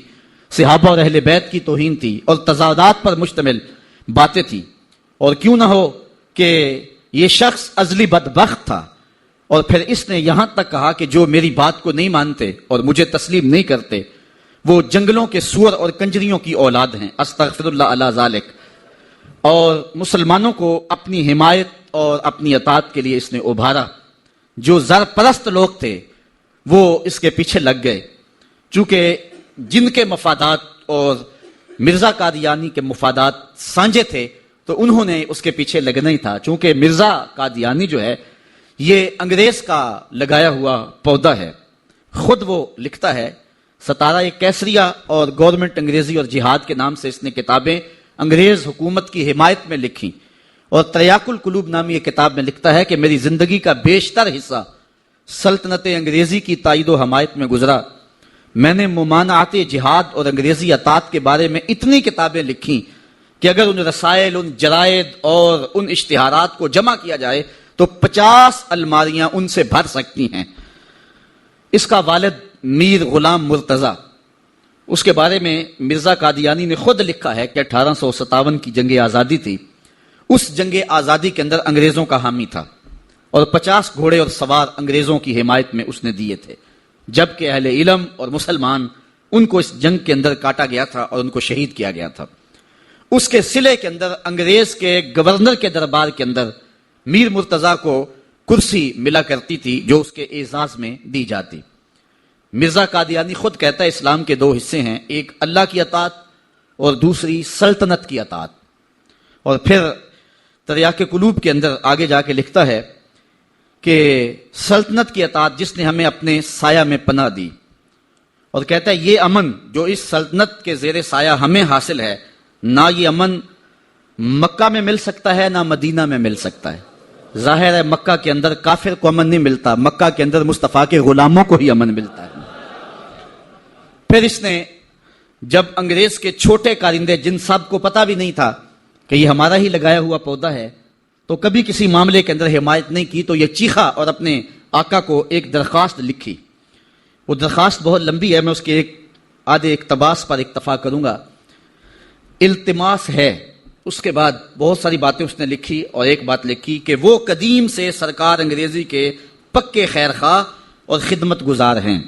صحابہ اور اہل بیت کی توہین تھی، اور تضادات پر مشتمل باتیں تھیں۔ اور کیوں نہ ہو کہ یہ شخص ازلی بدبخت تھا، اور پھر اس نے یہاں تک کہا کہ جو میری بات کو نہیں مانتے اور مجھے تسلیم نہیں کرتے وہ جنگلوں کے سور اور کنجریوں کی اولاد ہیں، استغفر اللہ علی ذالک۔ اور مسلمانوں کو اپنی حمایت اور اپنی اطاعت کے لیے اس نے ابھارا۔ جو زر پرست لوگ تھے وہ اس کے پیچھے لگ گئے، چونکہ جن کے مفادات اور مرزا قادیانی کے مفادات سانجے تھے تو انہوں نے اس کے پیچھے لگنا ہی تھا، چونکہ مرزا قادیانی جو ہے یہ انگریز کا لگایا ہوا پودا ہے۔ خود وہ لکھتا ہے ستارہ کیسریہ اور گورنمنٹ انگریزی اور جہاد کے نام سے اس نے کتابیں انگریز حکومت کی حمایت میں لکھی، اور تریاق القلوب نامی ایک کتاب میں لکھتا ہے کہ میری زندگی کا بیشتر حصہ سلطنت انگریزی کی تائید و حمایت میں گزرا۔ میں نے ممانعت جہاد اور انگریزی اطاعت کے بارے میں اتنی کتابیں لکھی کہ اگر ان رسائل، ان جرائد اور ان اشتہارات کو جمع کیا جائے تو 50 الماریاں ان سے بھر سکتی ہیں۔ اس کا والد میر غلام مرتضیٰ، اس کے بارے میں مرزا قادیانی نے خود لکھا ہے کہ 1857 کی جنگ آزادی تھی، اس جنگ آزادی کے اندر انگریزوں کا حامی تھا، اور 50 گھوڑے اور سوار انگریزوں کی حمایت میں اس نے دیے تھے، جبکہ اہل علم اور مسلمان ان کو اس جنگ کے اندر کاٹا گیا تھا اور ان کو شہید کیا گیا تھا۔ اس کے صلے کے اندر انگریز کے گورنر کے دربار کے اندر میر مرتضیٰ کو کرسی ملا کرتی تھی جو اس کے اعزاز میں دی جاتی۔ مرزا قادیانی خود کہتا ہے اسلام کے 2 حصے ہیں، ایک اللہ کی اطاعت اور دوسری سلطنت کی اطاعت۔ اور پھر تریاق قلوب کے اندر آگے جا کے لکھتا ہے کہ سلطنت کی اطاعت جس نے ہمیں اپنے سایہ میں پناہ دی، اور کہتا ہے یہ امن جو اس سلطنت کے زیر سایہ ہمیں حاصل ہے، نہ یہ امن مکہ میں مل سکتا ہے نہ مدینہ میں مل سکتا ہے۔ ظاہر ہے مکہ کے اندر کافر کو امن نہیں ملتا، مکہ کے اندر مصطفیٰ کے غلاموں کو ہی امن ملتا ہے۔ پھر اس نے جب انگریز کے چھوٹے کارندے جن سب کو پتہ بھی نہیں تھا کہ یہ ہمارا ہی لگایا ہوا پودا ہے تو کبھی کسی معاملے کے اندر حمایت نہیں کی، تو یہ چیخا اور اپنے آقا کو ایک درخواست لکھی۔ وہ درخواست بہت لمبی ہے، میں اس کے ایک آدھے اقتباس پر اکتفا کروں گا۔ التماس ہے، اس کے بعد بہت ساری باتیں اس نے لکھی، اور ایک بات لکھی کہ وہ قدیم سے سرکار انگریزی کے پکے خیر خواہ اور خدمت گزار ہیں،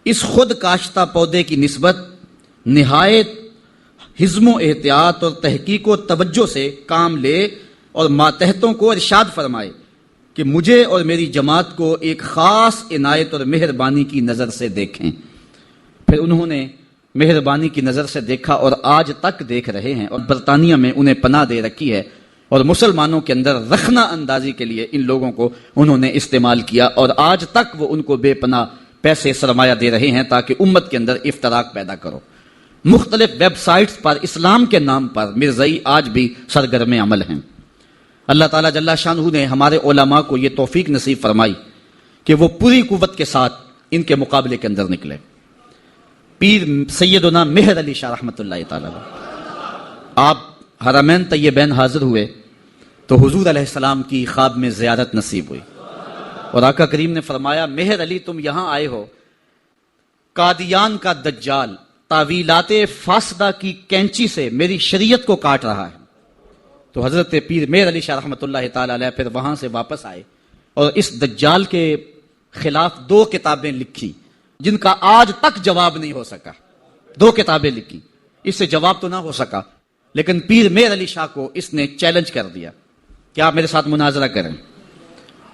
اس خود کاشتہ پودے کی نسبت نہایت حزم و احتیاط اور تحقیق و توجہ سے کام لے اور ماتحتوں کو ارشاد فرمائے کہ مجھے اور میری جماعت کو ایک خاص عنایت اور مہربانی کی نظر سے دیکھیں۔ پھر انہوں نے مہربانی کی نظر سے دیکھا اور آج تک دیکھ رہے ہیں، اور برطانیہ میں انہیں پناہ دے رکھی ہے، اور مسلمانوں کے اندر رخنہ اندازی کے لیے ان لوگوں کو انہوں نے استعمال کیا، اور آج تک وہ ان کو بے پناہ پیسے سرمایہ دے رہے ہیں تاکہ امت کے اندر افتراق پیدا کرو۔ مختلف ویب سائٹس پر اسلام کے نام پر مرزائی آج بھی سرگرم عمل ہیں۔ اللہ تعالیٰ جل شانہ نے ہمارے علماء کو یہ توفیق نصیب فرمائی کہ وہ پوری قوت کے ساتھ ان کے مقابلے کے اندر نکلے۔ پیر سیدنا مہر علی شاہ رحمۃ اللہ تعالیٰ آپ حرمین طیبین حاضر ہوئے تو حضور علیہ السلام کی خواب میں زیارت نصیب ہوئی، اور آقا کریم نے فرمایا مہر علی تم یہاں آئے ہو، قادیان کا دجال تعویلات فاسدہ کی کینچی سے میری شریعت کو کاٹ رہا ہے۔ تو حضرت پیر مہر علی شاہ رحمۃ اللہ تعالی علیہ پھر وہاں سے واپس آئے اور اس دجال کے خلاف 2 کتابیں لکھی جن کا آج تک جواب نہیں ہو سکا۔ 2 کتابیں لکھی، اس سے جواب تو نہ ہو سکا، لیکن پیر مہر علی شاہ کو اس نے چیلنج کر دیا کہ آپ میرے ساتھ مناظرہ کریں،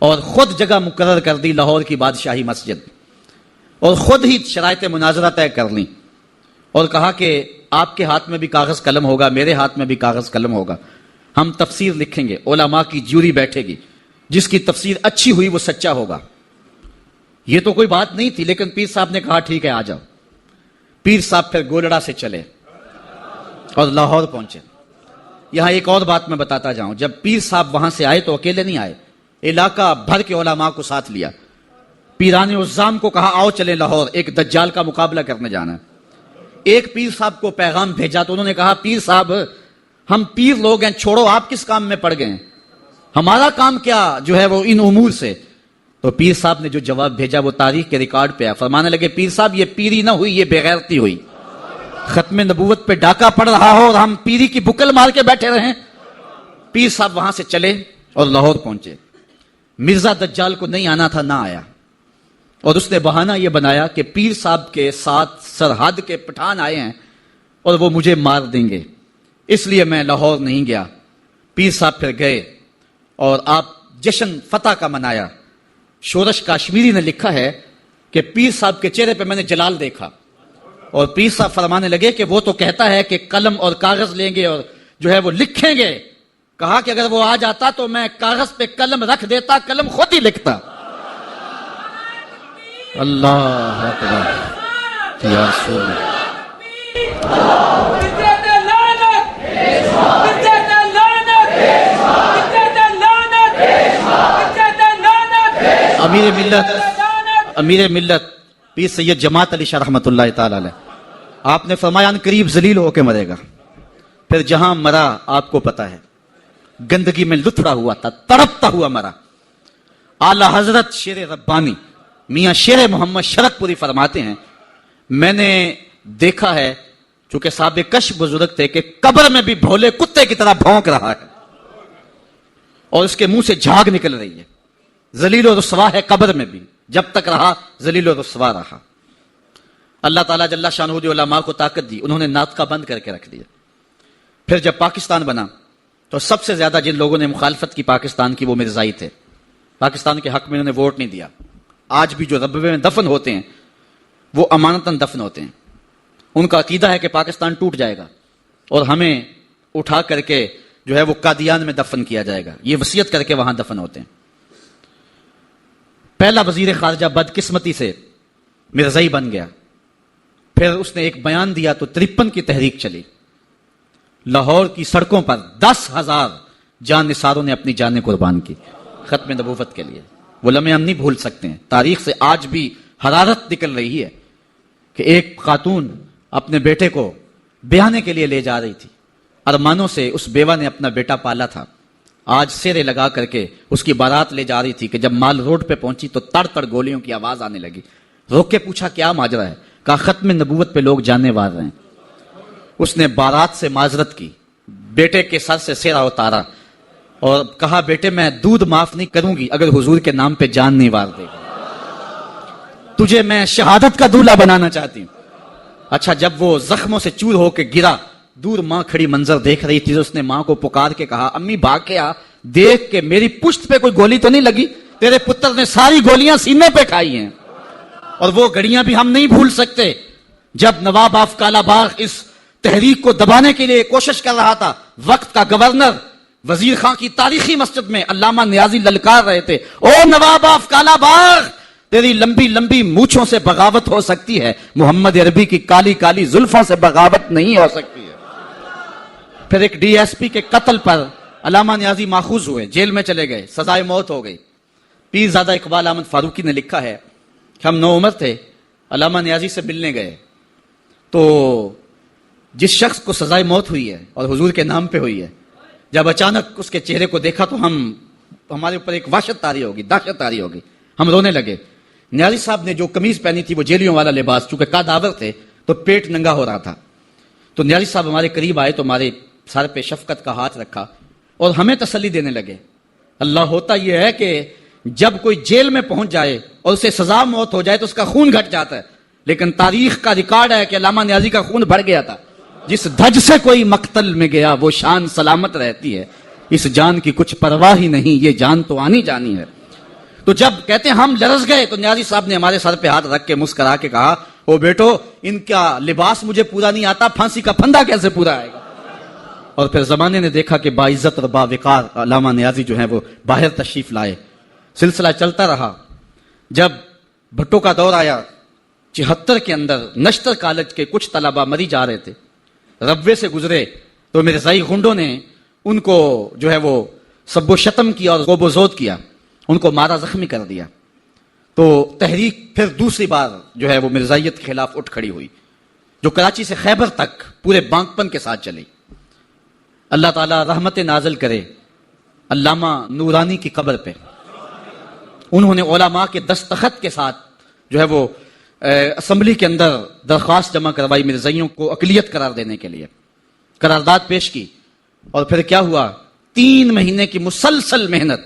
اور خود جگہ مقرر کر دی لاہور کی بادشاہی مسجد، اور خود ہی شرائط مناظرہ طے کر لی، اور کہا کہ آپ کے ہاتھ میں بھی کاغذ قلم ہوگا، میرے ہاتھ میں بھی کاغذ قلم ہوگا، ہم تفسیر لکھیں گے، علماء کی جیوری بیٹھے گی، جس کی تفسیر اچھی ہوئی وہ سچا ہوگا۔ یہ تو کوئی بات نہیں تھی، لیکن پیر صاحب نے کہا ٹھیک ہے آ جاؤ۔ پیر صاحب پھر گولڑا سے چلے اور لاہور پہنچے۔ یہاں ایک اور بات میں بتاتا جاؤں، جب پیر صاحب وہاں سے آئے تو اکیلے نہیں آئے، علاقہ بھر کے علماء کو ساتھ لیا۔ پیران عظام کو کہا آؤ چلے لاہور، ایک دجال کا مقابلہ کرنے جانا ہے۔ ایک پیر صاحب کو پیغام بھیجا تو انہوں نے کہا پیر صاحب ہم پیر لوگ ہیں، چھوڑو آپ کس کام میں پڑ گئے ہیں، ہمارا کام کیا جو ہے وہ ان امور سے۔ تو پیر صاحب نے جو جواب بھیجا وہ تاریخ کے ریکارڈ پہ ہے، فرمانے لگے پیر صاحب یہ پیری نہ ہوئی، یہ بغیرتی ہوئی، ختم نبوت پہ ڈاکہ پڑ رہا ہو اور ہم پیری کی بکل مار کے بیٹھے رہیں۔ پیر صاحب وہاں سے چلے اور لاہور پہنچے۔ مرزا دجال کو نہیں آنا تھا، نہ آیا، اور اس نے بہانہ یہ بنایا کہ پیر صاحب کے ساتھ سرحد کے پٹھان آئے ہیں اور وہ مجھے مار دیں گے، اس لیے میں لاہور نہیں گیا۔ پیر صاحب پھر گئے اور آپ جشن فتح کا منایا۔ شورش کاشمیری نے لکھا ہے کہ پیر صاحب کے چہرے پہ میں نے جلال دیکھا، اور پیر صاحب فرمانے لگے کہ وہ تو کہتا ہے کہ قلم اور کاغذ لیں گے اور جو ہے وہ لکھیں گے، کہا کہ اگر وہ آ جاتا تو میں کاغذ پہ قلم رکھ دیتا، قلم خود ہی لکھتا۔ اللہ اکبر یا رسول اللہ۔ امیر ملت پیر سید جماعت علی شاہ رحمۃ اللہ تعالی علیہ، آپ نے فرمایا ان قریب ذلیل ہو کے مرے گا۔ پھر جہاں مرا آپ کو پتا ہے، گندگی میں لتھڑا ہوا تھا، تڑپتا ہوا مرا۔ اعلی حضرت شیر ربانی میاں شیر محمد شرک پوری فرماتے ہیں میں نے دیکھا ہے، چونکہ صاحب کش بزرگ تھے، کہ قبر میں بھی بھولے کتے کی طرح بھونک رہا ہے اور اس کے منہ سے جھاگ نکل رہی ہے، ذلیل و رسوا ہے قبر میں بھی، جب تک رہا ذلیل و رسوا رہا۔ اللہ تعالیٰ جل شانہ جو علماء کو طاقت دی، انہوں نے ناطقہ بند کر کے رکھ دیا۔ پھر جب پاکستان بنا تو سب سے زیادہ جن لوگوں نے مخالفت کی پاکستان کی وہ مرزائی تھے، پاکستان کے حق میں انہوں نے ووٹ نہیں دیا۔ آج بھی جو ربوے میں دفن ہوتے ہیں وہ امانتاً دفن ہوتے ہیں، ان کا عقیدہ ہے کہ پاکستان ٹوٹ جائے گا اور ہمیں اٹھا کر کے جو ہے وہ قادیان میں دفن کیا جائے گا، یہ وصیت کر کے وہاں دفن ہوتے ہیں۔ پہلا وزیر خارجہ بدقسمتی سے مرزائی بن گیا، پھر اس نے ایک بیان دیا تو 53 کی تحریک چلی، لاہور کی سڑکوں پر 10,000 جان نثاروں نے اپنی جانیں قربان کی ختم نبوت کے لیے۔ وہ لمحے ہم نہیں بھول سکتے ہیں، تاریخ سے آج بھی حرارت نکل رہی ہے کہ ایک خاتون اپنے بیٹے کو بیانے کے لیے لے جا رہی تھی، ارمانوں سے اس بیوہ نے اپنا بیٹا پالا تھا، آج سیرے لگا کر کے اس کی بارات لے جا رہی تھی کہ جب مال روڈ پہ پہنچی تو تڑ تڑ گولیوں کی آواز آنے لگی، روک کے پوچھا کیا ماجرا ہے، کہا ختم نبوت پہ لوگ جانے وار رہے ہیں۔ اس نے بارات سے معذرت کی، بیٹے کے سر سے سیرا اتارا اور کہا بیٹے میں دودھ معاف نہیں کروں گی اگر حضور کے نام پہ جان نہیں وار دے گا، تجھے میں شہادت کا دولہا بنانا چاہتی ہوں۔ اچھا جب وہ زخموں سے چور ہو کے گرا، دور ماں کھڑی منظر دیکھ رہی تھی، اس نے ماں کو پکار کے کہا امی بھاگ کے آ، دیکھ کے میری پشت پہ کوئی گولی تو نہیں لگی، تیرے پتر نے ساری گولیاں سینے پہ کھائی ہیں۔ اور وہ گھڑیاں بھی ہم نہیں بھول سکتے جب نواب آف کالا باغ اس تحریک کو دبانے کے لیے کوشش کر رہا تھا، وقت کا گورنر وزیر خان کی تاریخی مسجد میں علامہ نیازی للکار رہے تھے، او نواب آف کالا باغ، تیری لمبی لمبی مونچھوں سے بغاوت ہو سکتی ہے، محمد عربی کی کالی کالی زلفوں سے بغاوت نہیں ہو سکتی ہے۔ پھر ایک ڈی ایس پی کے قتل پر علامہ نیازی ماخوذ ہوئے، جیل میں چلے گئے، سزائے موت ہو گئی۔ پیرزادہ اقبال احمد فاروقی نے لکھا ہے کہ ہم نوعمر تھے، علامہ نیازی سے ملنے گئے، تو جس شخص کو سزائے موت ہوئی ہے اور حضور کے نام پہ ہوئی ہے، جب اچانک اس کے چہرے کو دیکھا تو ہمارے اوپر ایک وحشت طاری ہوگی، دہشت طاری ہوگی، ہم رونے لگے۔ نیازی صاحب نے جو قمیض پہنی تھی وہ جیلیوں والا لباس، چونکہ قادآور تھے تو پیٹ ننگا ہو رہا تھا، تو نیازی صاحب ہمارے قریب آئے تو ہمارے سر پہ شفقت کا ہاتھ رکھا اور ہمیں تسلی دینے لگے۔ اللہ ہوتا یہ ہے کہ جب کوئی جیل میں پہنچ جائے اور اسے سزا موت ہو جائے تو اس کا خون گھٹ جاتا ہے، لیکن تاریخ کا ریکارڈ ہے کہ علامہ نیازی کا خون بڑھ گیا تھا۔ جس دھج سے کوئی مقتل میں گیا وہ شان سلامت رہتی ہے، اس جان کی کچھ پرواہ ہی نہیں، یہ جان تو آنی جانی ہے۔ تو جب کہتے ہیں ہم لرز گئے تو نیازی صاحب نے ہمارے سر پہ ہاتھ رکھ کے مسکرا کے کہا، او بیٹو، ان کا لباس مجھے پورا نہیں آتا، پھانسی کا پھندا کیسے پورا آئے گا؟ اور پھر زمانے نے دیکھا کہ باعزت اور باوقار علامہ نیازی جو ہیں وہ باہر تشریف لائے، سلسلہ چلتا رہا۔ جب بھٹو کا دور آیا 74 کے اندر، نشتر کالج کے کچھ طلبہ مری جا رہے تھے، ربوے سے گزرے تو مرزائی گنڈوں نے ان کو جو ہے وہ سب و شتم کیا اور غوب و زود کیا، ان کو مارا زخمی کر دیا۔ تو تحریک پھر دوسری بار جو ہے وہ مرزائیت کے خلاف اٹھ کھڑی ہوئی، جو کراچی سے خیبر تک پورے بانکپن کے ساتھ چلی۔ اللہ تعالیٰ رحمت نازل کرے علامہ نورانی کی قبر پہ، انہوں نے علماء کے دستخط کے ساتھ جو ہے وہ اسمبلی کے اندر درخواست جمع کروائی، مرزائیوں کو اقلیت قرار دینے کے لیے قرارداد پیش کی، اور پھر کیا ہوا، 3 مہینے کی مسلسل محنت۔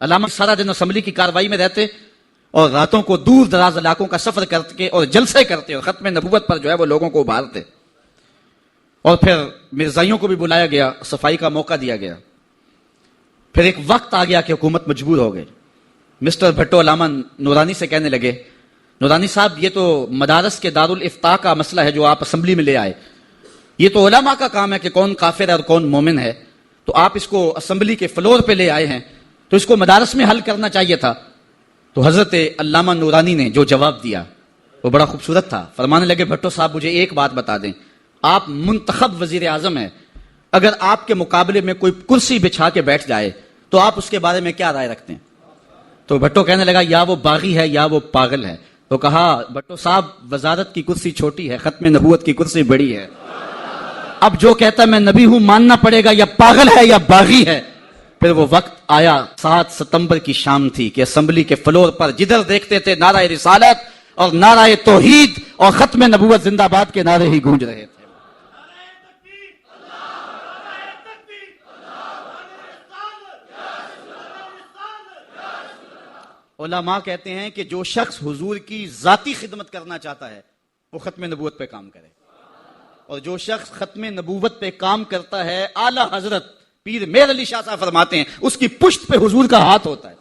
علامہ سارا دن اسمبلی کی کاروائی میں رہتے اور راتوں کو دور دراز علاقوں کا سفر کرتے اور جلسے کرتے اور ختم نبوت پر جو ہے وہ لوگوں کو ابھارتے، اور پھر مرزائیوں کو بھی بلایا گیا، صفائی کا موقع دیا گیا۔ پھر ایک وقت آ گیا کہ حکومت مجبور ہو گئی۔ مسٹر بھٹو علامہ نورانی سے کہنے لگے، نورانی صاحب یہ تو مدارس کے دارالفتاء کا مسئلہ ہے جو آپ اسمبلی میں لے آئے، یہ تو علماء کا کام ہے کہ کون کافر ہے اور کون مومن ہے، تو آپ اس کو اسمبلی کے فلور پہ لے آئے ہیں تو اس کو مدارس میں حل کرنا چاہیے تھا۔ تو حضرت علامہ نورانی نے جو جواب دیا وہ بڑا خوبصورت تھا۔ فرمانے لگے، بھٹو صاحب مجھے ایک بات بتا دیں، آپ منتخب وزیر اعظم ہیں، اگر آپ کے مقابلے میں کوئی کرسی بچھا کے بیٹھ جائے تو آپ اس کے بارے میں کیا رائے رکھتے ہیں؟ تو بھٹو کہنے لگا، یا وہ باغی ہے یا وہ پاگل ہے۔ تو کہا، بھٹو صاحب وزارت کی کرسی چھوٹی ہے، ختم نبوت کی کرسی بڑی ہے، اب جو کہتا ہے میں نبی ہوں ماننا پڑے گا، یا پاگل ہے یا باغی ہے۔ پھر وہ وقت آیا، 7 ستمبر کی شام تھی کہ اسمبلی کے فلور پر جدھر دیکھتے تھے نعرہ رسالت اور نعرہ توحید اور ختم نبوت زندہ باد کے نعرے ہی گونج رہے تھے۔ علماء کہتے ہیں کہ جو شخص حضور کی ذاتی خدمت کرنا چاہتا ہے وہ ختم نبوت پہ کام کرے، اور جو شخص ختم نبوت پہ کام کرتا ہے، اعلی حضرت پیر میر علی شاہ صاحب فرماتے ہیں اس کی پشت پہ حضور کا ہاتھ ہوتا ہے۔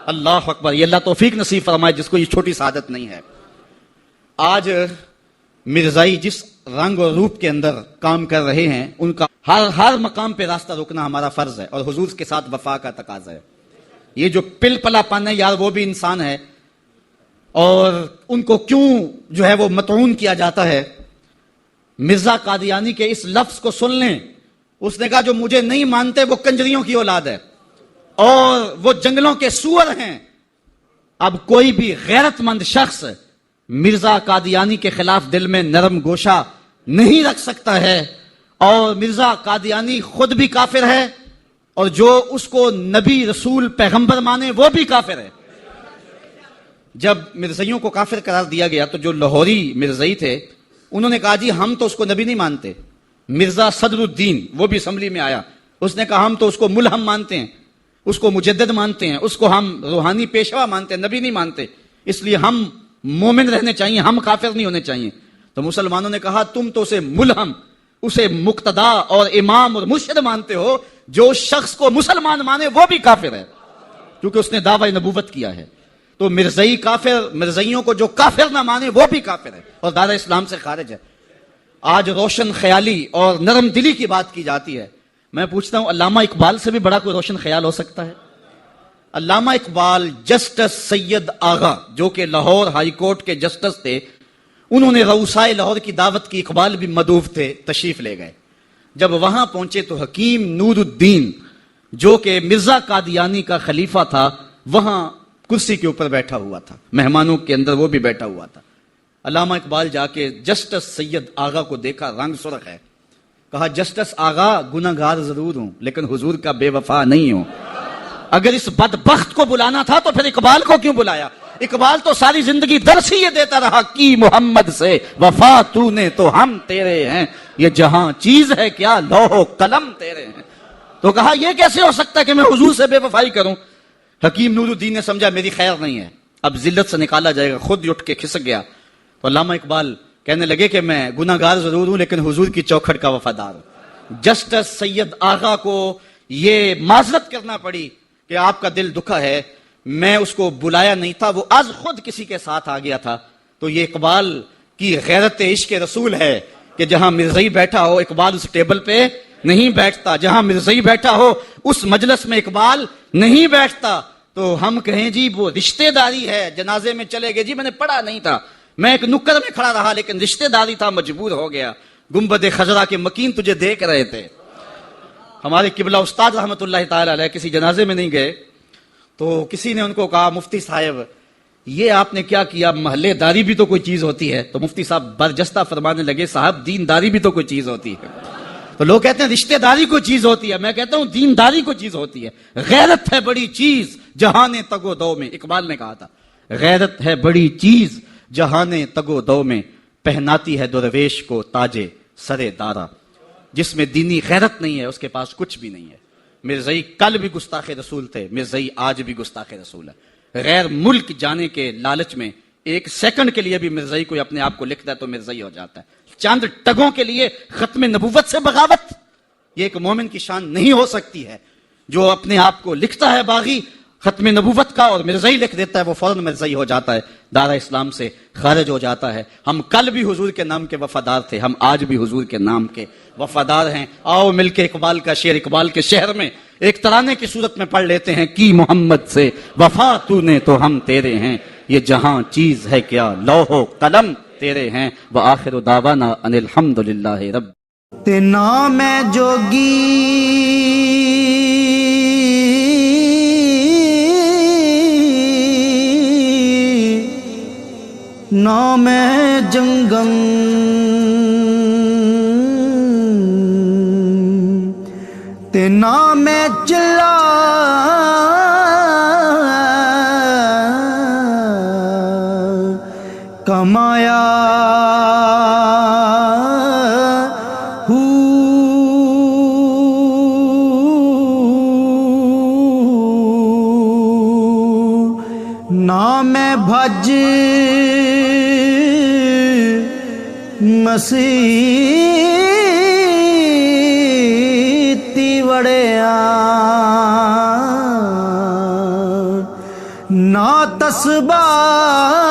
اللہ اکبر، یہ اللہ توفیق نصیب فرمائے جس کو یہ چھوٹی سعادت نہیں ہے۔ آج مرزائی جس رنگ اور روپ کے اندر کام کر رہے ہیں، ان کا ہر مقام پہ راستہ روکنا ہمارا فرض ہے اور حضور کے ساتھ وفا کا تقاضا ہے۔ یہ جو پل پلا پن ہے یار، وہ بھی انسان ہے، اور ان کو کیوں جو ہے وہ مطعون کیا جاتا ہے؟ مرزا قادیانی کے اس لفظ کو سن لیں، اس نے کہا جو مجھے نہیں مانتے وہ کنجریوں کی اولاد ہے اور وہ جنگلوں کے سور ہیں۔ اب کوئی بھی غیرت مند شخص مرزا قادیانی کے خلاف دل میں نرم گوشہ نہیں رکھ سکتا ہے، اور مرزا قادیانی خود بھی کافر ہے، اور جو اس کو نبی رسول پیغمبر مانے وہ بھی کافر ہے۔ جب مرزائیوں کو کافر قرار دیا گیا تو جو لاہوری مرزائی تھے انہوں نے کہا جی ہم تو اس کو نبی نہیں مانتے۔ مرزا صدر الدین وہ بھی اسمبلی میں آیا، اس نے کہا ہم تو اس کو ملہم مانتے ہیں، اس کو مجدد مانتے ہیں، اس کو ہم روحانی پیشوا مانتے ہیں، نبی نہیں مانتے، اس لیے ہم مومن رہنے چاہیے، ہم کافر نہیں ہونے چاہیے۔ تو مسلمانوں نے کہا تم تو اسے ملہم، اسے مقتدا اور امام اور مرشد مانتے ہو، جو شخص کو مسلمان مانے وہ بھی کافر ہے، کیونکہ اس نے دعوی نبوت کیا ہے۔ تو مرزئی کافر، مرزئیوں کو جو کافر نہ مانے وہ بھی کافر ہے اور دار اسلام سے خارج ہے۔ آج روشن خیالی اور نرم دلی کی بات کی جاتی ہے، میں پوچھتا ہوں علامہ اقبال سے بھی بڑا کوئی روشن خیال ہو سکتا ہے؟ علامہ اقبال جسٹس سید آغا جو کہ لاہور ہائی کورٹ کے جسٹس تھے، انہوں نے رؤسائے لاہور کی دعوت کی، اقبال بھی مدعو تھے، تشریف لے گئے۔ جب وہاں پہنچے تو حکیم نور الدین جو کہ مرزا قادیانی کا خلیفہ تھا وہاں کرسی کے اوپر بیٹھا ہوا تھا، مہمانوں کے اندر وہ بھی بیٹھا ہوا تھا۔ علامہ اقبال جا کے جسٹس سید آغا کو دیکھا، رنگ سرخ ہے، کہا جسٹس آغا گناہگار ضرور ہوں لیکن حضور کا بے وفا نہیں ہوں۔ اگر اس بدبخت کو بلانا تھا تو پھر اقبال کو کیوں بلایا؟ اقبال تو ساری زندگی درس ہی یہ دیتا رہا کہ محمد سے وفا تو نے تو ہم تیرے ہیں، یہ جہاں چیز ہے کیا لوح و قلم تیرے ہیں۔ تو کہا یہ کیسے ہو سکتا ہے کہ میں حضور سے بے وفائی کروں؟ حکیم نور الدین نے سمجھا میری خیر نہیں ہے، اب ذلت سے نکالا جائے گا، خود اٹھ کے کھسک گیا۔ تو علامہ اقبال کہنے لگے کہ میں گناہگار ضرور ہوں لیکن حضور کی چوکھٹ کا وفادار ہوں۔ جسٹس سید آغا کو یہ معذرت کرنا پڑی کہ آپ کا دل دکھا ہے، میں اس کو بلایا نہیں تھا، وہ آج خود کسی کے ساتھ آ گیا تھا۔ تو یہ اقبال کی غیرت عشق رسول ہے کہ جہاں مرزئی بیٹھا ہو اقبال اس ٹیبل پہ نہیں بیٹھتا، جہاں مرزئی بیٹھا ہو اس مجلس میں اقبال نہیں بیٹھتا۔ تو ہم کہیں جی وہ رشتہ داری ہے، جنازے میں چلے گئے، جی میں نے پڑھا نہیں تھا، میں ایک نکر میں کھڑا رہا لیکن رشتہ داری تھا، مجبور ہو گیا۔ گنبد خضرا کے مکین تجھے دیکھ رہے تھے۔ ہمارے قبلہ استاد رحمت اللہ تعالی علیہ کسی جنازے میں نہیں گئے تو کسی نے ان کو کہا مفتی صاحب یہ آپ نے کیا کیا، محلے داری بھی تو کوئی چیز ہوتی ہے۔ تو مفتی صاحب برجستہ فرمانے لگے صاحب دینداری بھی تو کوئی چیز ہوتی ہے۔ تو لوگ کہتے ہیں رشتہ داری کوئی چیز ہوتی ہے، میں کہتا ہوں دینداری کوئی چیز ہوتی ہے۔ غیرت ہے بڑی چیز جہاں تگو دو میں، اقبال نے کہا تھا غیرت ہے بڑی چیز جہاں تگو دو میں، پہناتی ہے درویش کو تاجے سرے دارا۔ جس میں دینی غیرت نہیں ہے اس کے پاس کچھ بھی نہیں ہے۔ مرزئی کل بھی گستاخ رسول تھے، مرزئی آج بھی گستاخ رسول ہے۔ غیر ملک جانے کے لالچ میں ایک سیکنڈ کے لیے بھی مرزئی کوئی اپنے آپ کو لکھتا ہے تو مرزئی ہو جاتا ہے۔ چند ٹگوں کے لیے ختم نبوت سے بغاوت، یہ ایک مومن کی شان نہیں ہو سکتی ہے۔ جو اپنے آپ کو لکھتا ہے باغی ختم نبوت کا اور مرزئی لکھ دیتا ہے وہ فوراً مرزئی ہو جاتا ہے، دارا اسلام سے خارج ہو جاتا ہے۔ ہم کل بھی حضور کے نام کے وفادار تھے، ہم آج بھی حضور کے نام کے وفادار ہیں۔ آؤ مل کے اقبال کا شعر اقبال کے شہر میں ایک ترانے کی صورت میں پڑھ لیتے ہیں کہ محمد سے وفا تو نے تو ہم تیرے ہیں، یہ جہاں چیز ہے کیا لوح و قلم تیرے ہیں۔ وآخر دعوانا ان الحمدللہ رب۔ تے نام ہے جوگی نام ہے جنگم، تے نام ہے چلا کمایا نام ہے بھج مسیتی وڑیا نا تسبیح